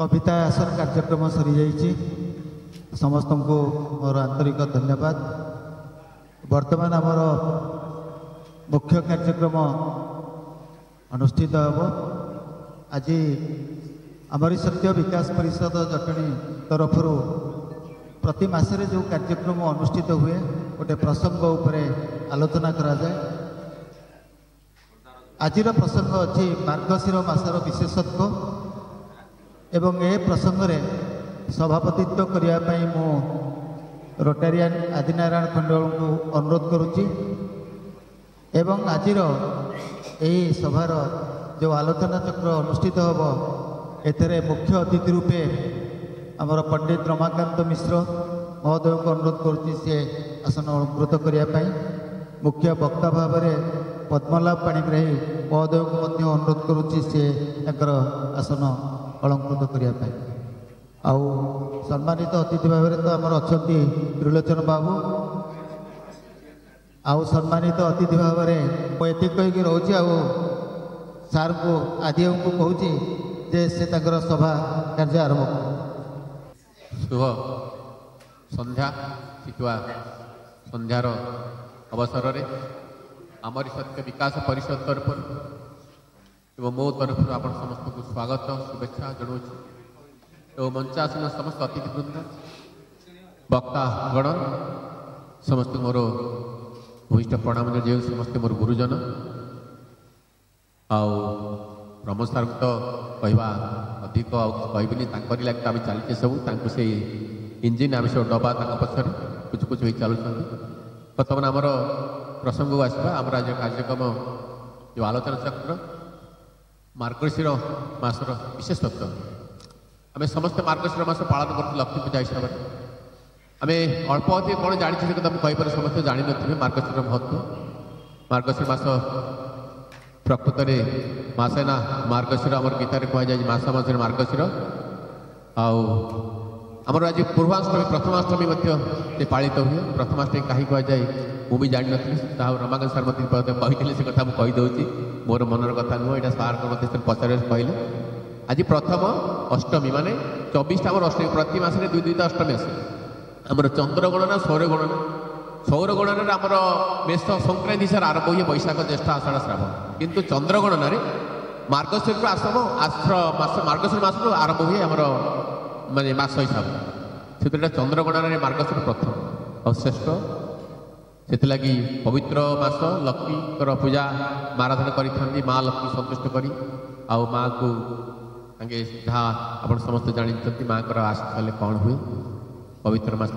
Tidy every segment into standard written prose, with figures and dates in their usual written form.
कविता आसन कार्यक्रम सरी जाइए समस्त को मोर आंतरिक धन्यवाद। वर्तमान आमर मुख्य कार्यक्रम अनुष्ठित होब। आज आमरी सत्य विकास परिषद जटणी तरफ प्रति मासरे जो कार्यक्रम अनुष्ठित हुए गोटे प्रसंग उपरे आलोचना करा जाए। आजिर प्रसंग अच्छी मार्गशीर मासर विशेषत्व एवं ए प्रसंग रे सभापतित्व करने मु रोटारियन आदिनारायण खंडोल को अनुरोध करुच्ची एवं आजिर यही सभार जो आलोचना चक्र अनुष्ठित होब एथरे मुख्य अतिथि रूपे आमर पंडित रमाकांत मिश्र महोदय को अनुरोध करुच्ची से आसन अलंकृत करने। मुख्य वक्ता भाव में पद्मलाभ पाणिग्राही महोदय को अनुरोध करुच्ची से आसन अलंकृत करने। आउ सम्मानित अतिथि भाव में तो आमर अच्छा त्रिलोचन बाबू आउ सम्मानित अतिथि भाव में मुझे कहीकि रोचे आ सार को आदि को कहूँ जे से सभा कार्य आरंभ। शुभ संध्या शिखुआ संध्यार अवसर में आमरी सत्य विकास परिषद तरफ एवं मो तरफ आप समस्त को स्वागत शुभेच्छा जनाऊँ। एवं मंचासीन समस्त अतिथिवृंद वक्ता गण समस्त मोर भूयिष्ठ प्रणाम जो समस्त मोर गुरुजन आउ प्रमोद सार तो कहवा अधिक कहबिनी लगे आम चलचे सब से इंजिन आम सब डबा पचर कुछ कुछ हो चलुं। बर्तमान आमर प्रसंग को आसवा आम आज कार्यक्रम जो आलोचना चक्र मार्गशीर मासर विशेषत्व आम समस्त मार्गशीर मास पालन कर लक्ष्मी पूजा हिसाब से आम अल्प अधिक कौन जानी से कथा मुझे समस्त जानी थे मार्गशीर महत्व। मार्गशीर मास प्रकृत में मासे ना मार्गशीर आम गीतार कहुए मास मसरे मार्गशीर आमर आज पूर्वाष्टमी प्रथमाष्टमी पालित हुए। प्रथमाष्टमी कहीं कहुए मुझे जानी नी रमाकांत सार मत कही से कथा मुझे कहीदे मोर मनर कथा नुह यहाँ सार मत पचार कहले आज प्रथम अष्टमी माने 24 आम अष्टमी प्रति मसरे दुई दुईटा अष्टमी आसे आमर चंद्र गणना सौर गणना सौर गणना आमर मेष संक्रांति सार आरंभ हुए वैशाख ज्येष्ठ आषाढ़ श्रावण किंतु चंद्र गणन मार्गशीर आसम मार्गशीर मास आरंभ हुए आमर माने मास हिसाब से चंद्र गणन मार्गशीर प्रथम और श्रेष्ठ से लगी पवित्र मास लक्ष्मी पूजा आराधना करी माँ लक्ष्मी संतुष्ट करी आउ माँ को जहाँ आप समस्त जानते माँ को आशीष कले कौन हुए पवित्र मास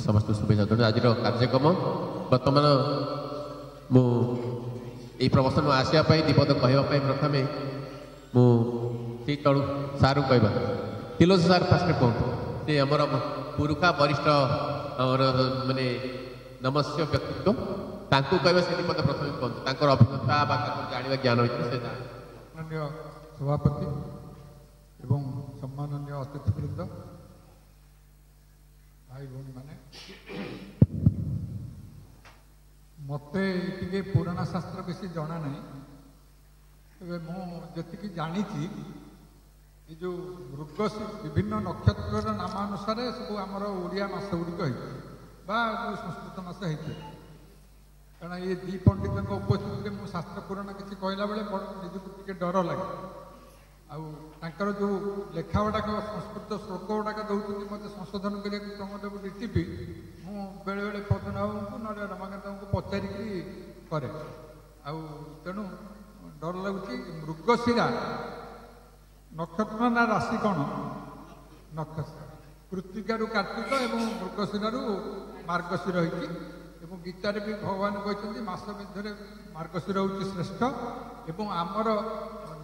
समस्त शुभेच्छा। आज कार्यक्रम बर्तमान मुझे प्रवचन आसवाई दीपद कहवाई प्रथम मुझे तलु सारू कहवा तिलोच सार फास्ट कहतु से आमर पुरुखा वरिष्ठ माने नमस्य व्यक्तित्व तांकु कहवा से दीपद प्रथम कहतु अभिज्ञता जाना ज्ञान से माननीय सभापति एवं सम्माननीय अतिथिवृंद भाई भौणी माने मते टिके पुराण शास्त्र बेसी जना ना तेज मुझे जानी ये जो मृगशी विभिन्न नक्षत्र नामानुसार सब आमर ओडिया मास गुड़िक जो संस्कृत मास होते कारण ये दी पंडित उपस्थित में शास्त्र पुराण किसी कहला बेले निजक टे डर लगे आर जो लेखा गुड़ाक संस्कृत श्लोक गुड़ाक दौरान मत संशोधन करने प्रमोद टीपी मुझे बेले पद्मनाभ को ना रमाकांत को पचारिक कै तेणु डर लगुच मृगशिरा नक्षत्र ना राशि कौन नक्षत्र कृतिकार कार्तिक और मृगशिरा मार्गशीर होती गीतार भी भगवान कहते मास मध्य मार्गशीर हूँ श्रेष्ठ एवं आमर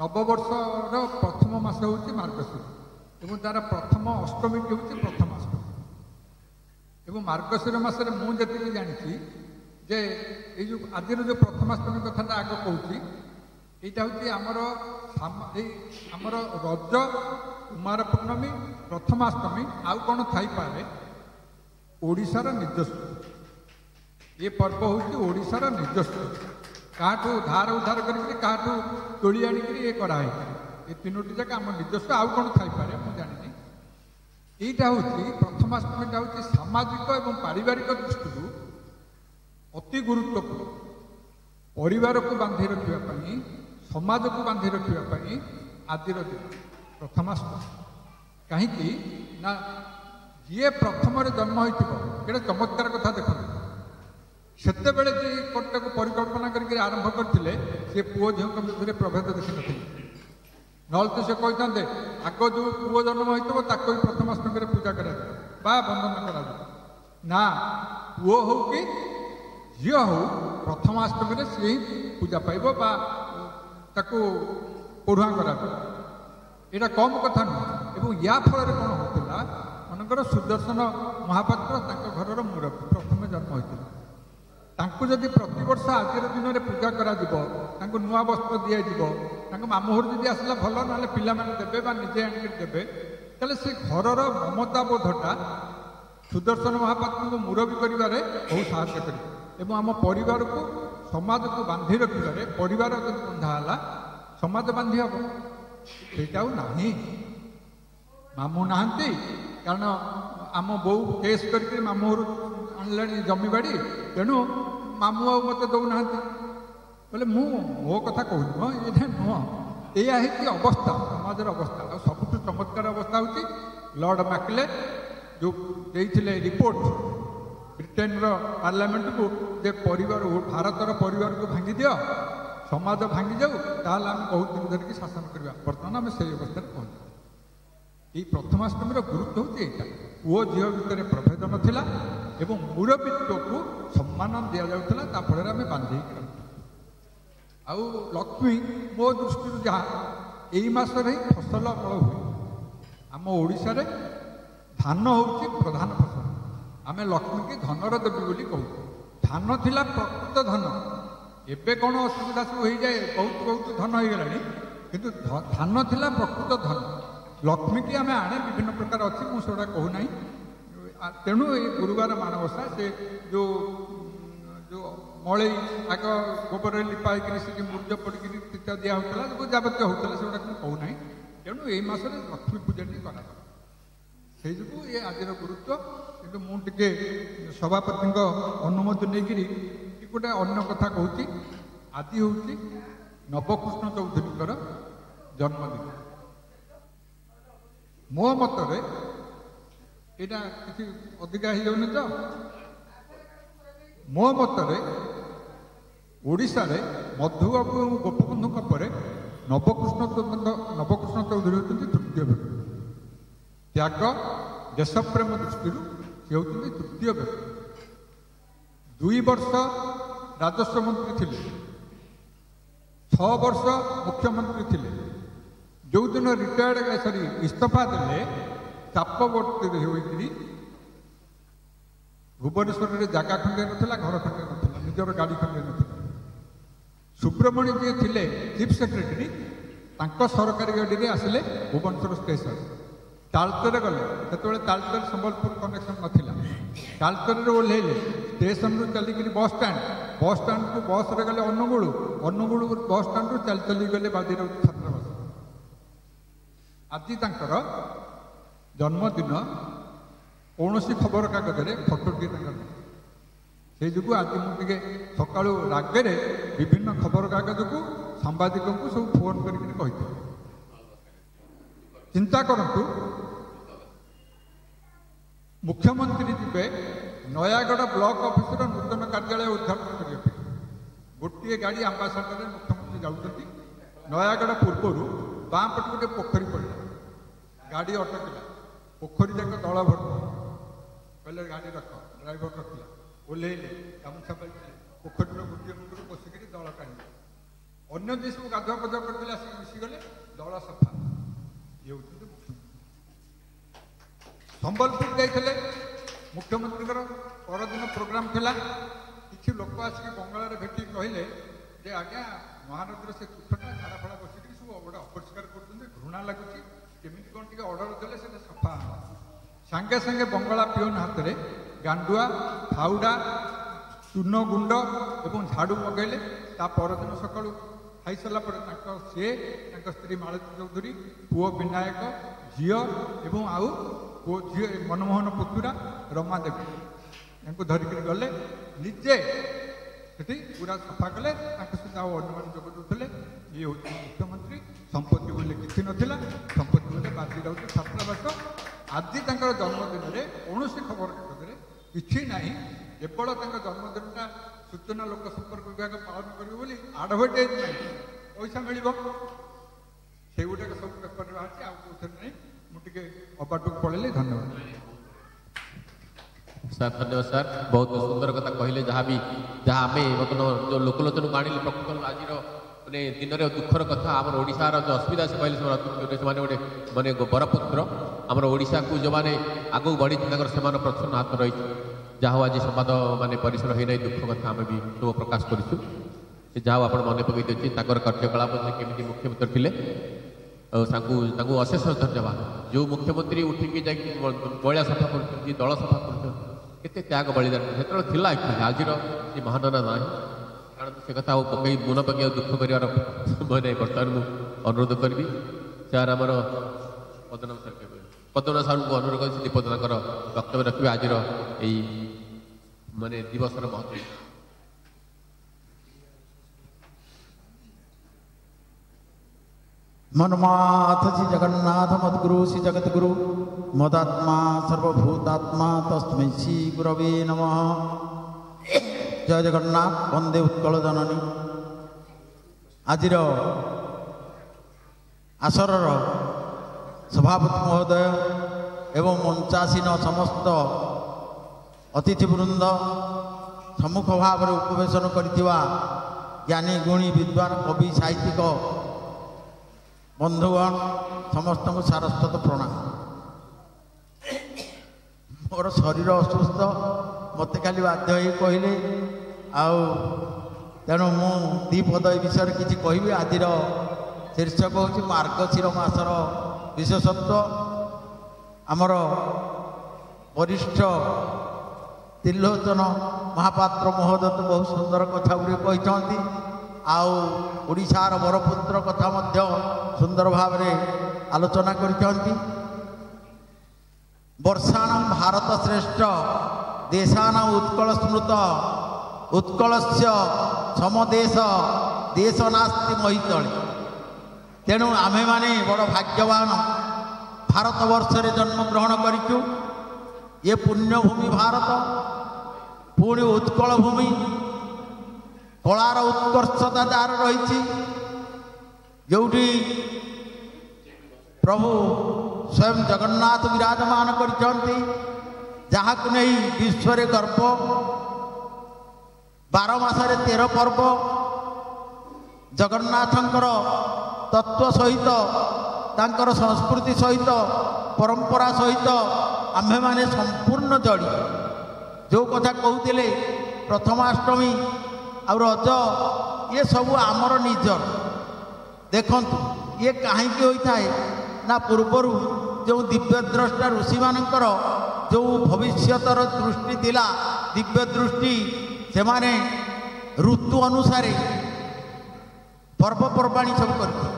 नववर्षर प्रथम मास हूँ मार्गशीर और तार प्रथम अष्टमी हूँ प्रथमाष्टमी एवं मार्गशीर मसरे मुझे जानी जे ये आज जो प्रथमाष्टमी कथा आग कहूँ यहाँ हूँ आमर रज कुमार पूर्णमी प्रथमाष्टमी आउ कौन थाईपे ओडिशार निजस्व ये पर्व हूँ ओडिशार निजस्व क्या धार उधार कर तोड़ी आणिक ये कराई ये तीनोटी जाक आम निजस्व आउ कौन थाईपे मुझे जानी এইটা হচ্ছে প্রথমাষ্টমীটা হচ্ছে সামাজিক এবং পারিবারিক দৃষ্টিରୁ অতি গুরুত্বপূর্ণ। ପରିବାରକୁ ବାନ୍ଧି ରଖିବା ପାଇଁ, ସମାଜକୁ ବାନ୍ଧି ରଖିବା ପାଇଁ ଆଜିର ଦିନ ପ୍ରଥମାଷ୍ଟମୀ। କାହିଁକି ନା ଯିଏ ପ୍ରଥମରେ ଜନ୍ମ ହୋଇଥିବ, ଏଇଟା ଚମତ୍କାର କଥା ଦେଖନ୍ତୁ, ସେତେବେଳେ ଯେ କଟାକୁ ପରିକଳ୍ପନା କରିକି ଆରମ୍ଭ କରିଥିଲେ ସେ ପୁଅ ଝିଅଙ୍କ ଭିତରେ ପ୍ରଭେଦ ଦେଖିନଥିଲେ। ନହେଲେ ତ ସେ କହିଥାନ୍ତେ ଆଗ ଯେଉଁ ପୁଅ ଜନ୍ମ ହୋଇଥିବ ତାକୁ ହିଁ ପ୍ରଥମାଷ୍ଟମୀରେ ପୂଜା କରାଯିବ ବା ବନ୍ଦନା କରାଯିବ। ନା, ପୁଅ ହଉ କି ଝିଅ ହଉ ପ୍ରଥମାଷ୍ଟମୀରେ ସିଏ ହିଁ ପୂଜା ପାଇବ ବା ତାକୁ ପଢୁଆଁ କରାଯିବ। ଏଇଟା କମ୍ କଥା ନୁହେଁ। ଏବଂ ୟା ଫଳରେ କ'ଣ ହେଉଥିଲା, ମନେକର ସୁଦର୍ଶନ ମହାପାତ୍ର ତାଙ୍କ ଘରର ମୁରବୀ ପ୍ରଥମେ ଜନ୍ମ ହୋଇଥିଲେ, ତାଙ୍କୁ ଯଦି ପ୍ରତିବର୍ଷ ଆଜିର ଦିନରେ ପୂଜା କରାଯିବ, ତାଙ୍କୁ ନୂଆ ବସ୍ତ୍ର ଦିଆଯିବ, ତାଙ୍କ ମାମୁଁ ଘରୁ ଯଦି ଆସିଲା ଭଲ, ନହେଲେ ପିଲାମାନେ ଦେବେ ବା ନିଜେ ଆଣିକି ଦେବେ, ତାହେଲେ ସେ ଘରର ମମତାବୋଧଟା ସୁଦର୍ଶନ ମହାପାତ୍ରଙ୍କୁ ମୁରବୀ କରିବାରେ ବହୁତ ସାହାଯ୍ୟ କରିବ। ଏବଂ ଆମ ପରିବାରକୁ ସମାଜକୁ ବାନ୍ଧି ରଖିବାରେ, ପରିବାର ଯଦି ବନ୍ଧା ହେଲା ସମାଜ ବାନ୍ଧି ହେବ। ସେଇଟା ଆଉ ନାହିଁ। ମାମୁଁ ନାହାନ୍ତି, କାରଣ ଆମ ବୋଉ କେସ୍ କରିକି ମାମୁଁ ଘରୁ ଆଣିଲାଣି ଜମିବାଡ଼ି, ତେଣୁ ମାମୁଁ ଆଉ ମୋତେ ଦେଉନାହାନ୍ତି। ବୋଲେ ମୋ କଥା କହୁନି, ଏଇଟା ନୁହଁ। ଏଇଆ ହେଇକି ଅବସ୍ଥା, ସମାଜର ଅବସ୍ଥା। ଆଉ ସବୁଠୁ ଚମତ୍କାର ଅବସ୍ଥା ହେଉଛି ଲର୍ଡ ମ୍ୟାକ୍ଲେ ଯେଉଁ ଦେଇଥିଲେ ରିପୋର୍ଟ ବ୍ରିଟେନର ପାର୍ଲାମେଣ୍ଟକୁ, ଯେ ପରିବାର, ଭାରତର ପରିବାରକୁ ଭାଙ୍ଗି ଦିଅ, ସମାଜ ଭାଙ୍ଗିଯାଉ, ତାହେଲେ ଆମେ ବହୁତ ଦିନ ଧରିକି ଶାସନ କରିବା। ବର୍ତ୍ତମାନ ଆମେ ସେଇ ଅବସ୍ଥାରେ ପହଞ୍ଚୁ। এই প্রথমাষ্টমীর গুরুত্ব হচ্ছে এইটা, পুଅ ঝিଅ ভিতরে প্রভেদ নথিলা এবং মুরবীত্বକୁ সম্মান দিয়াଯାଉଥିଲା। ତା ଫଳରେ ଆମେ ବାନ୍ଧିକି ରଖୁ। ଆଉ ଲକ୍ଷ୍ମୀ ମୋ ଦୃଷ୍ଟିରୁ ଯାହା, ଏଇ ମାସରେ ହିଁ ଫସଲ ଅମଳ ହୁଏ। ଆମ ଓଡ଼ିଶାରେ ଧାନ ହେଉଛି ପ୍ରଧାନ ଫସଲ। ଆମେ ଲକ୍ଷ୍ମୀକି ଧନର ଦେବୀ ବୋଲି କହୁ। ଧାନ ଥିଲା ପ୍ରକୃତ ଧନ। ଏବେ କ'ଣ ଅସୁବିଧା ସବୁ ହେଇଯାଏ, ବହୁତ ବହୁତ ଧନ ହେଇଗଲାଣି, କିନ୍ତୁ ଧାନ ଥିଲା ପ୍ରକୃତ ଧନ। ଲକ୍ଷ୍ମୀକି ଆମେ ଆଣେ, ବିଭିନ୍ନ ପ୍ରକାର ଅଛି, ମୁଁ ସେଗୁଡ଼ା କହୁନାହିଁ। ତେଣୁ ଏଇ ଗୁରୁବାର ମାଣବସା, ସେ ଯେଉଁ ମଳେଇ ଆଗ ଗୋବରରେ ଲିପା ହେଇକିରି ସେଠି ମୁର୍ଜ ପଡ଼ିକିରି ଚିତା ଦିଆ ହେଉଥିଲା, ଯାବତୀୟ ହେଉଥିଲା, ସେଗୁଡ଼ାକ ମୁଁ କହୁନାହିଁ। ତେଣୁ ଏଇ ମାସରେ ଲକ୍ଷ୍ମୀ ପୂଜାଟି କରାଯାଏ। ସେଇ ଯୋଗୁଁ ଏ ଆଜିର ଗୁରୁତ୍ୱ। କିନ୍ତୁ ମୁଁ ଟିକେ ସଭାପତିଙ୍କ ଅନୁମତି ନେଇକିରି ଗୋଟେ ଅନ୍ୟ କଥା କହୁଛି। ଆଜି ହେଉଛି ନବକୃଷ୍ଣ ଚୌଧୁରୀଙ୍କର ଜନ୍ମଦିନ। ମୋ ମତରେ ଏଇଟା କିଛି ଅଧିକା ହେଇଯାଉନି ତ, ମୋ ମତରେ ଓଡ଼ିଶାରେ ମଧୁବାବୁ ଏବଂ ଗୋପବନ୍ଧୁଙ୍କ ପରେ ନବକୃଷ୍ଣ ଚୌଧୁରୀ ହେଉଛନ୍ତି ତୃତୀୟ ବ୍ୟକ୍ତି। ତ୍ୟାଗ, ଦେଶପ୍ରେମ ଦୃଷ୍ଟିରୁ ସେ ହେଉଛନ୍ତି ତୃତୀୟ ବ୍ୟକ୍ତି। 2 ବର୍ଷ ରାଜସ୍ୱ ମନ୍ତ୍ରୀ ଥିଲେ, 6 ବର୍ଷ ମୁଖ୍ୟମନ୍ତ୍ରୀ ଥିଲେ। ଯେଉଁଦିନ ଇସ୍ତଫା ଦେଲେ, ଚାପବର୍ତ୍ତିରେ ହୋଇକରି ଭୁବନେଶ୍ୱରରେ ଜାଗା ଖଣ୍ଡେ ନଥିଲା, ଘର ଖଣ୍ଡେ ନଥିଲା, ନିଜର ଗାଡ଼ି ଖଣ୍ଡେ ନଥିଲା। ସୁବ୍ରମଣ୍ୟ ଯିଏ ଥିଲେ ଚିଫ୍ ସେକ୍ରେଟାରୀ, ତାଙ୍କ ସରକାରୀ ଗାଡ଼ିରେ ଆସିଲେ ଭୁବନେଶ୍ୱର ଷ୍ଟେସନ। ତାଳଚେର ଗଲେ, ସେତେବେଳେ ତାଳଚେର ସମ୍ବଲପୁର କନେକ୍ସନ୍ ନଥିଲା। ତାଳଚେରରେ ଓହ୍ଲେଇଲେ, ଷ୍ଟେସନରୁ ଚାଲିକିରି ବସ୍ ଷ୍ଟାଣ୍ଡକୁ ବସ୍ରେ ଗଲେ ଅନୁଗୁଳ ବସ୍ ଷ୍ଟାଣ୍ଡରୁ ଚାଲି ଗଲେ ବାଜିରାଉତ ଛାତ୍ରାବାସ। ଆଜି ତାଙ୍କର ଜନ୍ମଦିନ, କୌଣସି ଖବରକାଗଜରେ ଫଟୋଟିଏ ତାଙ୍କର ନାହିଁ। ସେଇ ଯୋଗୁଁ ଆଜି ମୁଁ ଟିକେ ସକାଳୁ ରାଗରେ ବିଭିନ୍ନ ଖବରକାଗଜକୁ, ସାମ୍ବାଦିକଙ୍କୁ ସବୁ ଫୋନ୍ କରିକି କହିଥିଲି, ଚିନ୍ତା କରନ୍ତୁ, ମୁଖ୍ୟମନ୍ତ୍ରୀ ଯିବେ ନୟାଗଡ଼ ବ୍ଲକ ଅଫିସର ନୂତନ କାର୍ଯ୍ୟାଳୟ ଉଦ୍ଘାଟନ କରିବା ପାଇଁ। ଗୋଟିଏ ଗାଡ଼ି ଆମ୍ବାସାଡରରେ ମୁଖ୍ୟମନ୍ତ୍ରୀ ଯାଉଛନ୍ତି। ନୟାଗଡ଼ ପୂର୍ବରୁ ବାଁ ପଟେ ଗୋଟେ ପୋଖରୀ ପଡ଼ିଲା, ଗାଡ଼ି ଅଟକିଲା, ପୋଖରୀ ଯାକ ଦଳ ଭର୍ତ୍ତି। କହିଲେ ଗାଡ଼ି ରଖ, ଡ୍ରାଇଭର ରଖିଲା, ଓହ୍ଲେଇଲେ, ଗାମୁଛା ପାଇଥିଲେ, ପୋଖରୀର ଗୋଟିଏ ମୁଣ୍ଡରୁ ବସିକିରି ଦଳ କାଢ଼ିଲେ। ଅନ୍ୟ ଯିଏ ସବୁ ଗାଧୁଆ ପାଧୁଆ କରିଥିଲେ ଆସିକି ମିଶିଗଲେ, ଦଳ ସଫା। ଇଏ ହେଉଛନ୍ତି ମୁଖ୍ୟମନ୍ତ୍ରୀ। ସମ୍ବଲପୁର ଯାଇଥିଲେ, ମୁଖ୍ୟମନ୍ତ୍ରୀଙ୍କର ପରଦିନ ପ୍ରୋଗ୍ରାମ ଥିଲା। କିଛି ଲୋକ ଆସିକି ବଙ୍ଗଳାରେ ଭେଟିକି କହିଲେ ଯେ ଆଜ୍ଞା, ମହାନଦୀର ସେ ତୁଠଟା ଝାଡ଼ା ଫାଡ଼ା ବସିକିରି ସବୁ ଗୋଟେ ଅପରିଷ୍କାର କରୁଛନ୍ତି, ଘୃଣା ଲାଗୁଛି, କେମିତି କ'ଣ ଟିକେ ଅର୍ଡ଼ର ଦେଲେ ସେଟା ସଫା ହେଲା। ସାଙ୍ଗେ ସାଙ୍ଗେ ବଙ୍ଗଳା ପିଅନ ହାତରେ ଗାଣ୍ଡୁଆ, ଫାଉଡ଼ା, ଚୂନ ଗୁଣ୍ଡ ଏବଂ ଝାଡ଼ୁ ମଗାଇଲେ। ତା ପରଦିନ ସକାଳୁ ଖାଇସାରିଲା ପରେ ତାଙ୍କ ସ୍ତ୍ରୀ ମାଳତୀ ଚୌଧୁରୀ, ପୁଅ ବିନାୟକ, ଝିଅ ଏବଂ ଆଉ ପୁଅ ଝିଅ ମନମୋହନ ପୁତୁରା ରମା ଦେବୀ ତାଙ୍କୁ ଧରିକିରି ଗଲେ ନିଜେ ସେଠି ପୁରା ସଫା କଲେ ତାଙ୍କ ସହିତ ଆଉ ଅନ୍ୟମାନେ ଯୋଗ ଦେଉଥିଲେ। ଇଏ ହେଉଛି ମୁଖ୍ୟମନ୍ତ୍ରୀ। ସମ୍ପତ୍ତି ବୋଲି କିଛି ନଥିଲା, ସମ୍ପତ୍ତି ବୋଲି ବାଜି ଯାଉଛି ଛାତ୍ରାବାସ। ଆଜି ତାଙ୍କର ଜନ୍ମଦିନରେ କୌଣସି ଖବର କାଗଜରେ କିଛି ନାହିଁ, କେବଳ ତାଙ୍କ ଜନ୍ମଦିନଟା ସୂଚନା ଲୋକ ସମ୍ପର୍କ ବିଭାଗ ପାଳନ କରିବ ବୋଲି ଆଡ଼ଭର୍ଟାଇଜ୍ ନାହିଁ, ପଇସା ମିଳିବ ସେଇଗୁଡ଼ାକ ସବୁ ପେପରରେ ବାହାରିଛି, ଆଉ କେଉଁଥିରେ ନାହିଁ। ମୁଁ ଟିକେ ଅବାଟକୁ ପଳେଇଲି। ଧନ୍ୟବାଦ ସାର୍, ଧନ୍ୟବାଦ ସାର୍। ବହୁତ ସୁନ୍ଦର କଥା କହିଲେ। ଯାହା ଆମେ ବର୍ତ୍ତମାନ ଯେଉଁ ଲୋକଲୋଚନକୁ ଆଣିଲେ ପ୍ରକୃତ ଆଜିର ମାନେ ଦିନରେ ଦୁଃଖର କଥା। ଆମର ଓଡ଼ିଶାର ଯେଉଁ ଅସୁବିଧା ସେ କହିଲେ ସେମାନେ ଗୋଟେ ମାନେ ବରପୁତ୍ର ଆମର ଓଡ଼ିଶାକୁ ଯେଉଁମାନେ ଆଗକୁ ବଢ଼ିଛି ତାଙ୍କର ସେମାନେ ପ୍ରଚ୍ଛନ୍ନ ହାତ ରହିଛି। ଯାହା ହଉ ଆଜି ସମ୍ବାଦ ମାନେ ପରିସର ହୋଇନାହିଁ, ଦୁଃଖ କଥା ଆମେ ବି ସବୁ ପ୍ରକାଶ କରିଛୁ। ଯାହା ହଉ ଆପଣ ମନେ ପକାଇ ଦେଉଛି ତାଙ୍କର କାର୍ଯ୍ୟକଳାପ ସେ କେମିତି ମୁଖ୍ୟମନ୍ତ୍ରୀ ଥିଲେ ଆଉ ତାଙ୍କୁ ଅଶେଷ ଧନ୍ୟବାଦ। ଯେଉଁ ମୁଖ୍ୟମନ୍ତ୍ରୀ ଉଠିକି ଯାଇକି ମଇଳା ସଫା କରୁଛନ୍ତି, ଦଳ ସଫା କରୁଛନ୍ତି, କେତେ ତ୍ୟାଗ ବଳିଦାନ ସେତେବେଳେ ଥିଲା। ଆଜିର ସେ ମହାନନା ନାହିଁ, କାରଣ ସେ କଥା ଆଉ ମନ ପକାଇ ଆଉ ଦୁଃଖ କରିବାର ସମୟ ନାହିଁ। ବର୍ତ୍ତମାନ ମୁଁ ଅନୁରୋଧ କରିବି ସାର୍ ଆମର ପଦ୍ମନାଥ ସାର୍ଙ୍କୁ ଅନୁରୋଧ କରିଛି ଦୀପଦ ତାଙ୍କର ବକ୍ତବ୍ୟ ରଖିବେ ଆଜିର ଏଇ ମାନେ ଦିବସର ମହତ୍ଵ। मन्माथ श्री जगन्नाथ मद्गुरु श्री जगद्गुरु मदात्मा सर्वभूतात्मा तस्मै श्री गुरवे नमः। जय जगन्नाथ। वंदे उत्कल जननी। आजिर आसरर सभापति महोदय एवं मंचासीन समस्त अतिथिवृंद सम्मुख भाव उपवेशन करथिबा ज्ञानी गुणी विद्वान कवि साहित्यिक बंधुगण समस्त को सारस्वत प्रणाम। मोर शरीर असुस्थ, मत खाली बाध्य हो कहले तेणु मु दीपद विषय किसी कहबी। आज शीर्षक हूँ मार्गशीर मासर विशेषत्व। आमर वरिष्ठ त्रिलोचन महापात्र महोदय तो बहुत सुंदर कथा गुड़ी कहते आशार बरपुत्र कथा सुंदर भाव आलोचना करते। वर्षाणां भारत श्रेष्ठ देशानां उत्कल स्मृत उत्कलस्य समदेश देश नास्ति महितले। तेणु आमे माने बड़ भाग्यवान भारत वर्ष रे जन्म ग्रहण करिचु। ये पुण्यभूमि भारत, पुणी उत्कल भूमि, कलार उत्कर्षता जार रही जोटी प्रभु स्वयं जगन्नाथ विराजमान करते, जहाँ को नहीं विश्व गर्व। 12 मासरे 13 पर्व जगन्नाथंकर तत्व सहित तांकर संस्कृति सहित परंपरा सहित आम्भे माने संपूर्ण जड़ी। जो कथा कहते प्रथमाष्टमी आ रज ये सब आमर निजर। देखंतु ये कहीं होता है ना पूर्वर जो दिव्यद्रष्टा ऋषि मानकर जो भविष्यतर दृष्टि थिला दिव्य दृष्टि से माने ऋतु अनुसार पर्वपर्वाणी सब करते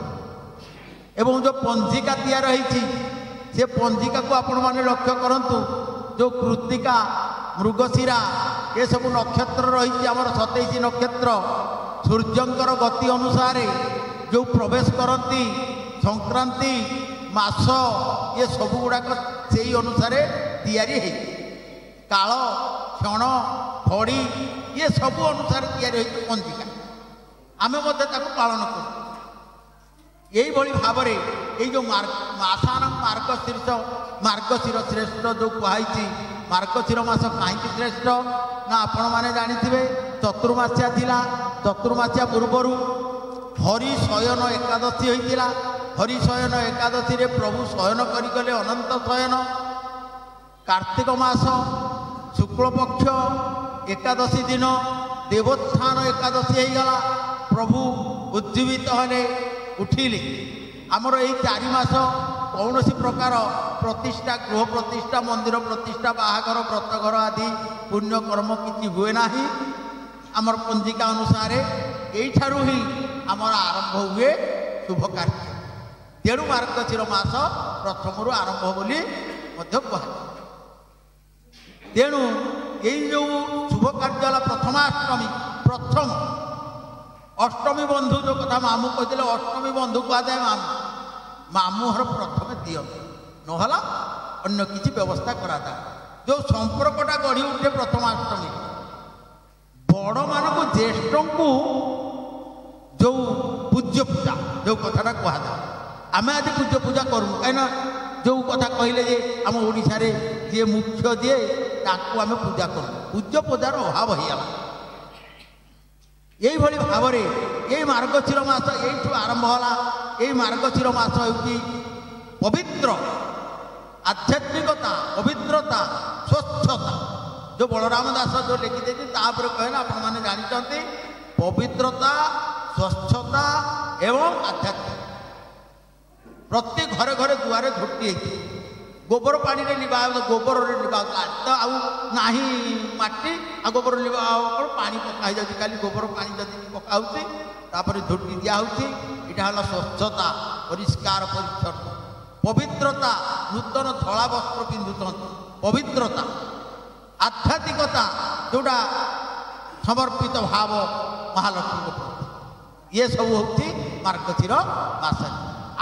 एवं जो पंजिका तैयार होती से पंजिका को आपण माने लक्ष्य करंतु। जो कृत्तिका मृगशिरा ये सब नक्षत्र रही आमर 27 नक्षत्र सूर्यंकर गति अनुसार जो प्रवेश करती संक्रांति मास ये सब गुड़ाक से अनुसार तैयारी है। काल क्षण फड़ी ये सब अनुसार तैयारी होती पंजिका आमे पालन कर। यही भाव में ये जो मासाना मार्गशीर श्रेष्ठ जो कहुई मार्गशीर मास कहीं श्रेष्ठ ना आपण मैंने जानी चतुर्मास्या थिला। चतुर्मास्या पूर्वर हरि शयन एकादशी होता। हरि शयन एकादशी रे प्रभु शयन करगले अनंत शयन। कार्तिक मास शुक्ल पक्ष एकादशी दिन देवोत्थान एकादशी होगला। प्रभु उज्जीवित हेले उठिले। आमर यही 4 मास कौन प्रकार प्रतिष्ठा गृह प्रतिष्ठा मंदिर प्रतिष्ठा बाहागर व्रतघर आदि पुण्यकर्म किसी हुए ना। आमर पंजिका अनुसार यहीठारू ही आमर आरंभ हुए शुभ कार्य। तेणु मार्गशीर मास प्रथम आरंभ बोली ମଧ୍ୟ କୁହାଯାଏ। ତେଣୁ ଏଇ ଯେଉଁ ଶୁଭ କାର୍ଯ୍ୟ ହେଲା ପ୍ରଥମାଷ୍ଟମୀ, ପ୍ରଥମ ଅଷ୍ଟମୀ ବନ୍ଧୁ ଯେଉଁ କଥା ମାମୁଁ କହିଥିଲେ, ଅଷ୍ଟମୀ ବନ୍ଧୁ କୁହାଯାଏ ମାମୁଁ। ମାମୁଁ ଘର ପ୍ରଥମେ ଦିଅନ୍ତି, ନହେଲା ଅନ୍ୟ କିଛି ବ୍ୟବସ୍ଥା କରାଯାଏ। ଯେଉଁ ସମ୍ପର୍କଟା ଗଢ଼ି ଉଠେ ପ୍ରଥମାଷ୍ଟମୀ, ବଡ଼ମାନଙ୍କୁ ଜ୍ୟେଷ୍ଠଙ୍କୁ ଯେଉଁ ପୂଜ୍ୟ ପୂଜା, ଯେଉଁ କଥାଟା କୁହାଯାଏ, ଆମେ ଆଜି ପୂଜ୍ୟ ପୂଜା କରୁନୁ, କାହିଁକିନା ଯେଉଁ କଥା କହିଲେ ଯେ ଆମ ଓଡ଼ିଶାରେ ଯିଏ ମୁଖ୍ୟ ଯିଏ ତାକୁ ଆମେ ପୂଜା କରୁ, ପୂଜ୍ୟ ପୂଜାର ଅଭାବ ହେଇଗଲା। এইভাবে ভাবে এই মার্গশির মাস এইঠু আরম্ভ হল। এই মার্গশির মাস হচ্ছে পবিত্র আধ্যাত্মিকতা, পবিত্রতা, স্বচ্ছতা। যে বলরাম দাস যে লিখিদেছি তাপরে কহিলা আপন মানে জানিছন্তি পবিত্রতা, স্বচ্ছতা এবং আধ্যাত্মিক। প্রতি ঘরে ঘরে দুয়ারে ঝুটি হয়েছে গোবর পানি লিভা, গোবর লিভা তো আউ না মাটি আর গোবর লিভা পানি পকা হয়ে যাচ্ছে, খালি গোবর পানি যদি পকা হচ্ছে তারপরে ঝুটি দিয়া হচ্ছে। এটা হল স্বচ্ছতা, পরিষ্কার পরিচ্ছন্ন। পবিত্রতা, নূতন ধলা বস্ত্র পিঁধুছেন, পবিত্রতা। আধ্যাত্মিকতা যেটা সমর্পিত ভাব মহালক্ষ্মী প্রতি, ইয়ে সব হচ্ছে মার্গশির মাস।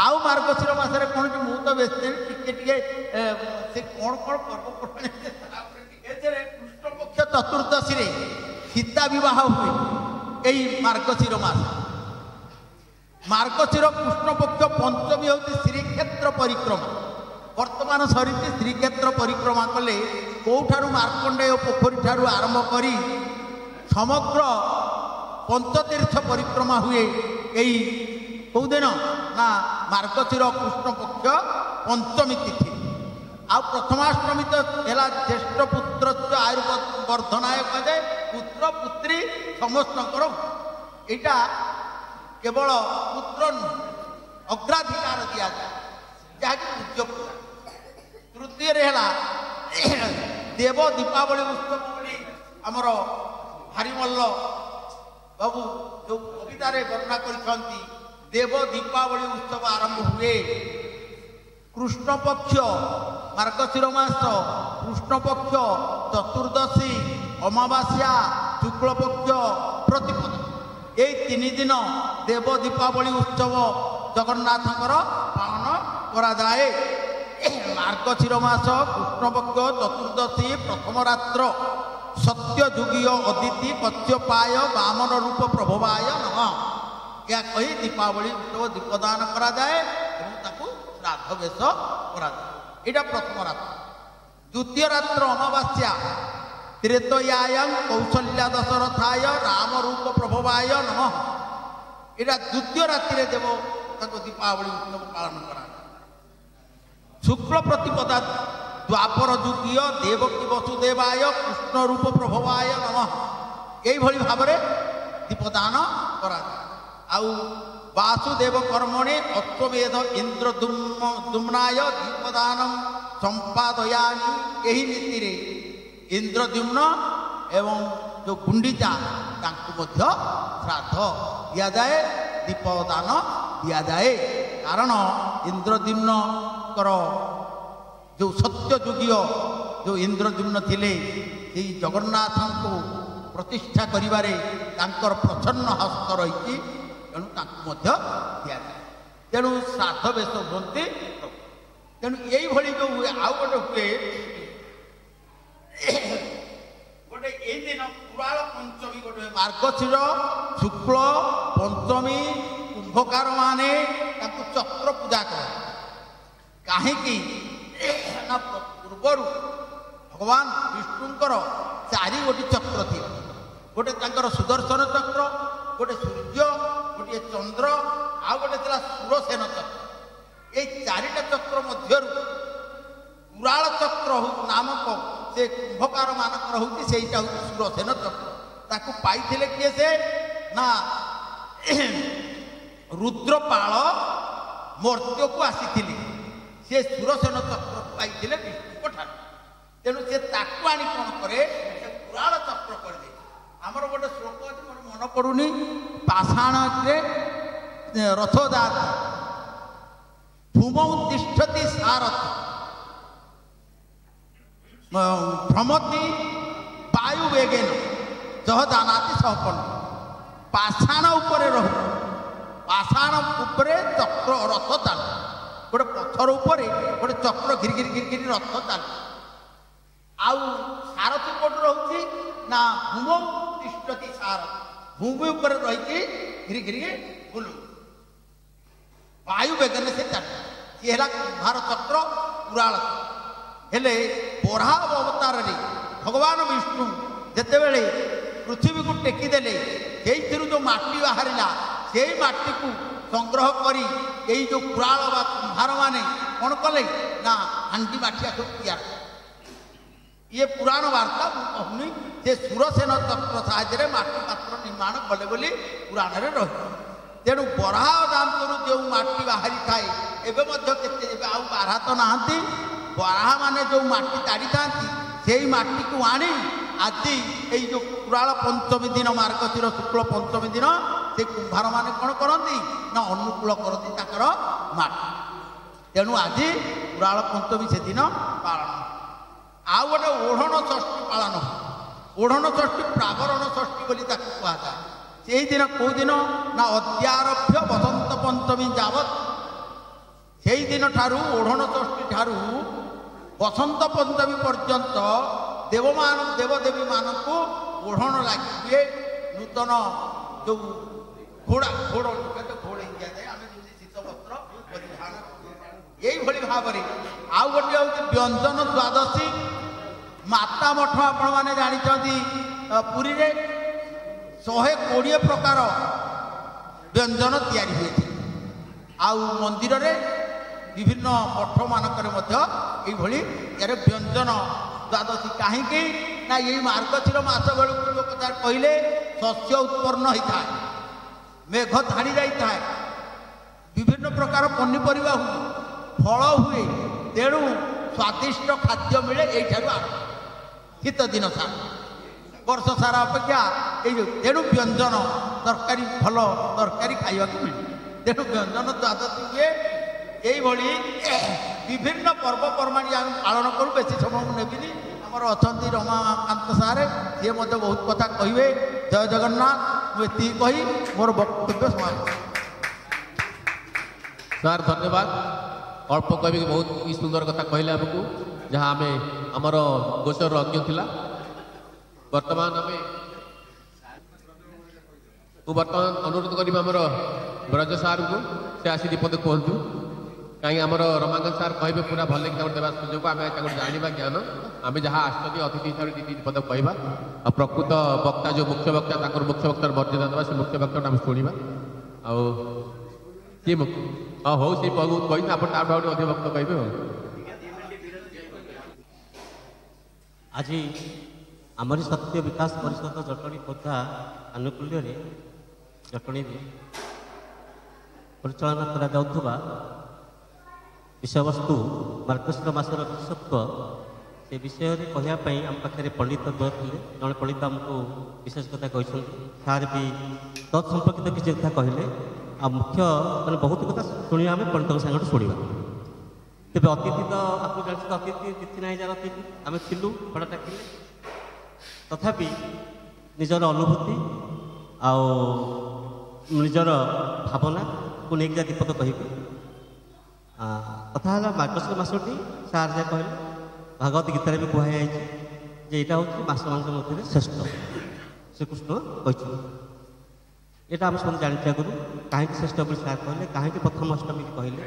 আউ মার্গশির মাসে কোণ মু তো বেশি টিকে টিকে সে কোণ কোণ পর্বপর্বাণী কৃষ্ণপক্ষ চতুর্দশী সীতা বিবাহ হুয়ে এই মার্গশির মাস। মার্গশির কৃষ্ণপক্ষ পঞ্চমী হচ্ছে শ্রীক্ষেত্র পরিক্রমা। বর্তমান সরিছে শ্রীক্ষেত্র পরিক্রমা কলে কোঠার মার্কণ্ডেয় পোখরী ঠারু আরম্ভ করি সমগ্র পঞ্চতীর্থ পরিক্রমা হুয়ে এই কোদিন না মার্গশির কৃষ্ণপক্ষ পঞ্চমী তিথি। ଆଉ ପ୍ରଥମାଷ୍ଟମୀ ତ ହେଲା ଜ୍ୟେଷ୍ଠ ପୁତ୍ର ଆୟୁର୍ବର୍ଦ୍ଧନାୟ କୁହାଯାଏ। ପୁତ୍ର ପୁତ୍ରୀ ସମସ୍ତଙ୍କର ଏଇଟା କେବଳ ପୁତ୍ର ନୁହେଁ, ଅଗ୍ରାଧିକାର ଦିଆଯାଏ, ଯାହାକି ପୂଜ୍ୟ ପୂଜା। ତୃତୀୟରେ ହେଲା ଦେବ ଦୀପାବଳି ଉତ୍ସବ ବୋଲି ଆମର ହରିମଲ୍ଲ ବାବୁ ଯେଉଁ କବିତାରେ ବର୍ଣ୍ଣନା କରିଛନ୍ତି। ଦେବ ଦୀପାବଳି ଉତ୍ସବ ଆରମ୍ଭ ହୁଏ কৃষ্ণপক্ষ মার্গশির মাস কৃষ্ণপক্ষ চতুর্দশী, অমাবাস্যা, শুক্লপক্ষ, প্রতিপদ। এই 3 দিন দেব দীপাবলি উৎসব জগন্নাথଙ୍କର পালন করা যায়। মার্গশির মাস কৃষ্ণপক্ষ চতুর্দশী প্রথম রাত্র সত্যযুগীয় অদিতি কচ্ছপায় বামন রূপ প্রভবায় নমঃ ଏହା କହି ଦୀପାବଳି ଉତ୍ସବ ଦୀପଦାନ କରାଯାଏ ଏବଂ ତାକୁ ଶ୍ରାଦ୍ଧ ବେଶ କରାଯାଏ। ଏଇଟା ପ୍ରଥମ ରାତ୍ର। ଦ୍ୱିତୀୟ ରାତ୍ର ଅମାବାସ୍ୟା ତ୍ରେତୟାୟଂ କୌଶଲ୍ୟା ଦଶରଥାୟ ରାମ ରୂପ ପ୍ରଭବାୟ ନମଃ। ଏଇଟା ଦ୍ୱିତୀୟ ରାତିରେ ଦେବ ତାକୁ ଦୀପାବଳି ଉତ୍ସବ ପାଳନ କରାଯାଏ। ଶୁକ୍ଳ ପ୍ରତିପଦା ଦ୍ୱାପର ଯୁଗୀୟ ଦେବକୀ ବସୁଦେବାୟ କୃଷ୍ଣ ରୂପ ପ୍ରଭବାୟ ନମଃ। এইভাবে ଭାବରେ ଦୀପଦାନ କରାଯାଏ। ଆଉ ବାସୁଦେବ କର୍ମଣେ ଅଶ୍ୱମେଧ ଇନ୍ଦ୍ର ଦୁମ୍ନାୟ ଦୀପଦାନ ସମ୍ପାଦୟାମି। ଏହି ନୀତିରେ ଇନ୍ଦ୍ରଦ୍ୟୁମ୍ନ ଏବଂ ଯେଉଁ ଗୁଣ୍ଡିଚା ତାଙ୍କୁ ମଧ୍ୟ ଶ୍ରାଦ୍ଧ ଦିଆଯାଏ, ଦୀପଦାନ ଦିଆଯାଏ। କାରଣ ଇନ୍ଦ୍ରଦ୍ୟୁମ୍ନଙ୍କର ଯେଉଁ ସତ୍ୟଯୁଗୀୟ ଯେଉଁ ଇନ୍ଦ୍ରଦ୍ୟୁମ୍ନ ଥିଲେ ସେଇ ଜଗନ୍ନାଥଙ୍କୁ ପ୍ରତିଷ୍ଠା କରିବାରେ ତାଙ୍କର ପ୍ରଚ୍ଛନ୍ନ ହସ୍ତ ରହିଛି, ତେଣୁ ତାଙ୍କୁ ମଧ୍ୟ ଦିଆଯାଏ। ତେଣୁ ଶ୍ରାଦ୍ଧ ବେଶ ହୁଅନ୍ତି। ତେଣୁ ଏଇଭଳି ଯେଉଁ ହୁଏ ଆଉ ଗୋଟେ ହୁଏ ଗୋଟେ ଏଇ ଦିନ କୁରାଳ ପଞ୍ଚମୀ ଗୋଟେ ହୁଏ। ମାର୍ଗଶିର ଶୁକ୍ଳ ପଞ୍ଚମୀ କୁମ୍ଭକାର ମାନେ ତାଙ୍କୁ ଚକ୍ର ପୂଜା କରନ୍ତି। କାହିଁକି ନା ପୂର୍ବରୁ ଭଗବାନ ବିଷ୍ଣୁଙ୍କର 4ଗୋଟି ଚକ୍ର ଥିଲା। ଗୋଟେ ତାଙ୍କର ସୁଦର୍ଶନ ଚକ୍ର, ଗୋଟେ ସୂର୍ଯ୍ୟ, ଗୋଟିଏ ଚନ୍ଦ୍ର, ଆଉ ଗୋଟେ ଥିଲା ସୁରସେନ ଚକ୍ର। এই 4ଟା ଚକ୍ର ମଧ୍ୟରୁ କୁରାଳ ଚକ୍ର ନାମକ ସେ କୁମ୍ଭକାର ମାନଙ୍କର ହେଉଛି ସେଇଟା ହେଉଛି ସୁରସେନ ଚକ୍ର। ତାକୁ ପାଇଥିଲେ କିଏ ସେ ନା ରୁଦ୍ରପାଳ ମର୍ତ୍ତ୍ୟକୁ ଆସିଥିଲେ। ସେ ସୁରସେନ ଚକ୍ରକୁ ପାଇଥିଲେ ବିଷ୍ଣୁଙ୍କ ଠାରୁ। ତେଣୁ ସେ ତାକୁ ଆଣି କ'ଣ କରେ ସେ କୁରାଳ ଚକ୍ର କରିଦିଏ। ଆମର ଗୋଟେ ଶ୍ଲୋକ ଅଛି, ମୋର ମନେ ପଡ଼ୁନି, ପାଷାଣରେ ରଥଯାତ୍ରା ଧୂମୌ ତିଷ୍ଠତି ସାରଥି। ଭ୍ରମତି ବାୟୁ ବେଗେନ ଜହ ଜାନାତି ସହପନ୍ନ ପାଷାଣ ଉପରେ ରହୁ ପାଷାଣ ଉପରେ ଚକ୍ର ରଥ ଚାଲେ ଗୋଟେ ପଥର ଉପରେ ଗୋଟେ ଚକ୍ର ଘିରି ଘିରି ଘିରି ଘିରି ରଥ ଚାଲେ ଆଉ ସାରଥୀ କୋଉଠି ରହୁଛି ନା ଭୂମ ତିଷ୍ଠତି ସାର ଭୂମି ଉପରେ ରହିକି ଘିରି ଘିରି ବୁଲୁ ବାୟୁ ବେଗେନ ସେ ଚାଲେ ସିଏ ହେଲା କୁମ୍ଭାର ଚକ୍ର ପୁରାଳ ହେଲେ ବରାହ ଅବତାରରେ ଭଗବାନ ବିଷ୍ଣୁ ଯେତେବେଳେ ପୃଥିବୀକୁ ଟେକିଦେଲେ ସେଇଥିରୁ ଯେଉଁ ମାଟି ବାହାରିଲା ସେଇ ମାଟିକୁ ସଂଗ୍ରହ କରି ଏଇ ଯେଉଁ ପୁରାଳ ବା କୁମ୍ଭାରମାନେ କ'ଣ କଲେ ନା ହାଣ୍ଡି ମାଠିଆ ସବୁ ତିଆରି ଇଏ ପୁରାଣ ବାର୍ତ୍ତା ମୁଁ କହୁନି ସେ ସୁରସେନ ଚକ୍ର ସାହାଯ୍ୟରେ ମାଟି ପାତ୍ର ନିର୍ମାଣ କଲେ ବୋଲି ପୁରାଣରେ ରହିଛି ତେଣୁ ବରାହ ଦାନ୍ତରୁ ଯେଉଁ ମାଟି ବାହାରିଥାଏ ଏବେ ମଧ୍ୟ କେତେ ଏବେ ଆଉ ବାରହା ତ ନାହାନ୍ତି ବରାହା ମାନେ ଯେଉଁ ମାଟି ତାଡ଼ିଥାନ୍ତି ସେଇ ମାଟିକୁ ଆଣି ଆଜି ଏଇ ଯେଉଁ ପୁରାଳ ପଞ୍ଚମୀ ଦିନ ମାର୍ଗଶିର ଶୁକ୍ଳ ପଞ୍ଚମୀ ଦିନ ସେ କୁମ୍ଭାରମାନେ କ'ଣ କରନ୍ତି ନା ଅନୁକୂଳ କରନ୍ତି ତାଙ୍କର ମାଟି ତେଣୁ ଆଜି ପୁରାଳ ପଞ୍ଚମୀ ସେଦିନ ପାଳନ ଆଉ ଗୋଟେ ଓଢ଼ଣ ଷଷ୍ଠୀ ପାଳନ ଓଢ଼ଣ ଷଷ୍ଠୀ ପ୍ରାବରଣ ଷଷ୍ଠୀ ବୋଲି ତାକୁ କୁହାଯାଏ ସେଇଦିନ କେଉଁଦିନ ନା ଅଦ୍ୟାରଭ୍ୟ ବସନ୍ତ ପଞ୍ଚମୀ ଯାବତ ସେଇଦିନ ଠାରୁ ଓଢ଼ଣ ଷଷ୍ଠୀ ଠାରୁ ବସନ୍ତ ପଞ୍ଚମୀ ପର୍ଯ୍ୟନ୍ତ ଦେବଦେବୀ ମାନଙ୍କୁ ଓଢ଼ଣ ଲାଗିବେ ନୂତନ ଯେଉଁ ଘୋଡ଼େଇ ଦିଆଯାଏ ଆମେ ଯେମିତି ଶୀତ ବସ୍ତ୍ର ପରିଧାନ এইভাবে ভাবে আউ গোটে হচ্ছে ব্যঞ্জন দ্বাদশী মাতা মঠ আপন মানে জাঁচান পুরীরে 120 প্রকার ব্যঞ্জন তৈরি হয়েছে আউ মন্দিরে বিভিন্ন মঠ মানকরে মধ্য এইভাবে এর ব্যঞ্জন দ্বাদশী কাহিঁকি না এই মার্গশির মাস বেড়ে লোক তার কহিলে শস্য উৎপন্ন হয়ে থাকে মেঘ ধাড়ি যাই থাকে বিভিন্ন প্রকার পনিপরিবা হুଏ ফল হুଏ তেণু স্বাদিষ্ট খাদ্য মিলে এইঠার আরম্ভ শীত দিন সারা বর্ষ সারা অপেক্ষা এই তেণু ব্যঞ্জন তরকারি ভাল তরকারি খাইবা মিলে তেণু ব্যঞ্জন দ্বাদশী হুଏ এইভাবে বিভিন্ন পর্বপর্বাণী আমি পালন করু বেশি সময় নেবিনি আমার অনেক রমাকান্ত সার সি বহুত কথা কহবে জয় জগন্নাথ মু এতি কহি মোর বক্তব্য সমাপ্ত ସାର୍ ଧନ୍ୟବାଦ ଅଳ୍ପ କହିବି ବହୁତ ସୁନ୍ଦର କଥା କହିଲେ ଆମକୁ ଯାହା ଆମେ ଆମର ଗୋଚରର ଅଜ୍ଞ ଥିଲା ବର୍ତ୍ତମାନ ମୁଁ ବର୍ତ୍ତମାନ ଅନୁରୋଧ କରିବି ଆମର ବ୍ରଜ ସାର୍ଙ୍କୁ ସେ ଆସି ଦୀପଦ କୁହନ୍ତୁ କାହିଁକି ଆମର ରମାକାନ୍ତ ସାର୍ କହିବେ ପୁରା ଭଲ କି ତାଙ୍କୁ ଦେବା ସୁଯୋଗ ଆମେ ତାଙ୍କୁ ଜାଣିବା ଜ୍ଞାନ ଆମେ ଯାହା ଆସିଛନ୍ତି ଅତିଥି ହିସାବରେ ଦୁଇ ପଦ କହିବା ଆଉ ପ୍ରକୃତ ବକ୍ତା ଯେଉଁ ମୁଖ୍ୟ ବକ୍ତା ତାଙ୍କର ମୁଖ୍ୟ ବକ୍ତାର ମର୍ଯ୍ୟାଦା ଦେବା ସେ ମୁଖ୍ୟ ବକ୍ତାଟା ଆମେ ଶୁଣିବା ଆଉ କିଏ ହଁ ହଉ ସେ ବହୁତ କହିଛି ଆପଣ ତାଠୁ ଆହୁରି ଅଧିକ ବକ୍ତ କହିବେ ଆଉ ଆଜି ଆମରି ସତ୍ୟ ବିକାଶ ପରିଷଦ ଜଟଣୀ ଖୋର୍ଦ୍ଧା ଆନୁକୂଲ୍ୟରେ ଜଟଣୀରେ ପରିଚାଳନା କରାଯାଉଥିବା ବିଷୟବସ୍ତୁ ମାର୍ଗଶିର ମାସର ବିଶେଷତ୍ୱ ସେ ବିଷୟରେ କହିବା ପାଇଁ ଆମ ପାଖରେ ପଣ୍ଡିତ ଦ୍ୱୟ ଥିଲେ ଜଣେ ପଣ୍ଡିତ ଆମକୁ ବିଶେଷ କଥା କହିଛନ୍ତି ସାର୍ ବି ତତ୍ ସମ୍ପର୍କିତ କିଛି କଥା କହିଲେ ଆଉ ମୁଖ୍ୟ ମାନେ ବହୁତ କଥା ଶୁଣିବା ଆମେ ପଣ୍ଡିତଙ୍କ ସାଙ୍ଗଠୁ ଶୁଣିବା ତେବେ ଅତିଥି ତ ଆପଣ ଜାଣିଛନ୍ତି ଅତିଥି ତିଥି ନାହିଁ ଯାର ଅତିଥି ଆମେ ଥିଲୁ ଭଡ଼ା ଡାକିଲେ ତଥାପି ନିଜର ଅନୁଭୂତି ଆଉ ନିଜର ଭାବନାକୁ ନେଇକି ଯାହା ଦୀପଦ କହିବେ କଥା ହେଲା ମାର୍ଗଶିର ମାସଟି ସାର୍ ଯାହା କହିଲେ ଭାଗବତ ଗୀତାରେ ବି କୁହାଯାଇଛି ଯେ ଏଇଟା ହେଉଛି ମାସମାନଙ୍କ ମଧ୍ୟରେ ଶ୍ରେଷ୍ଠ ଶ୍ରୀକୃଷ୍ଣ କହିଛନ୍ତି এটা আমি সমস্ত জানিছি আগুন কাহিঁকি শ্রেষ্ঠ বলে সার কহিলে কাহিঁকি প্রথম অষ্টমী কহিলে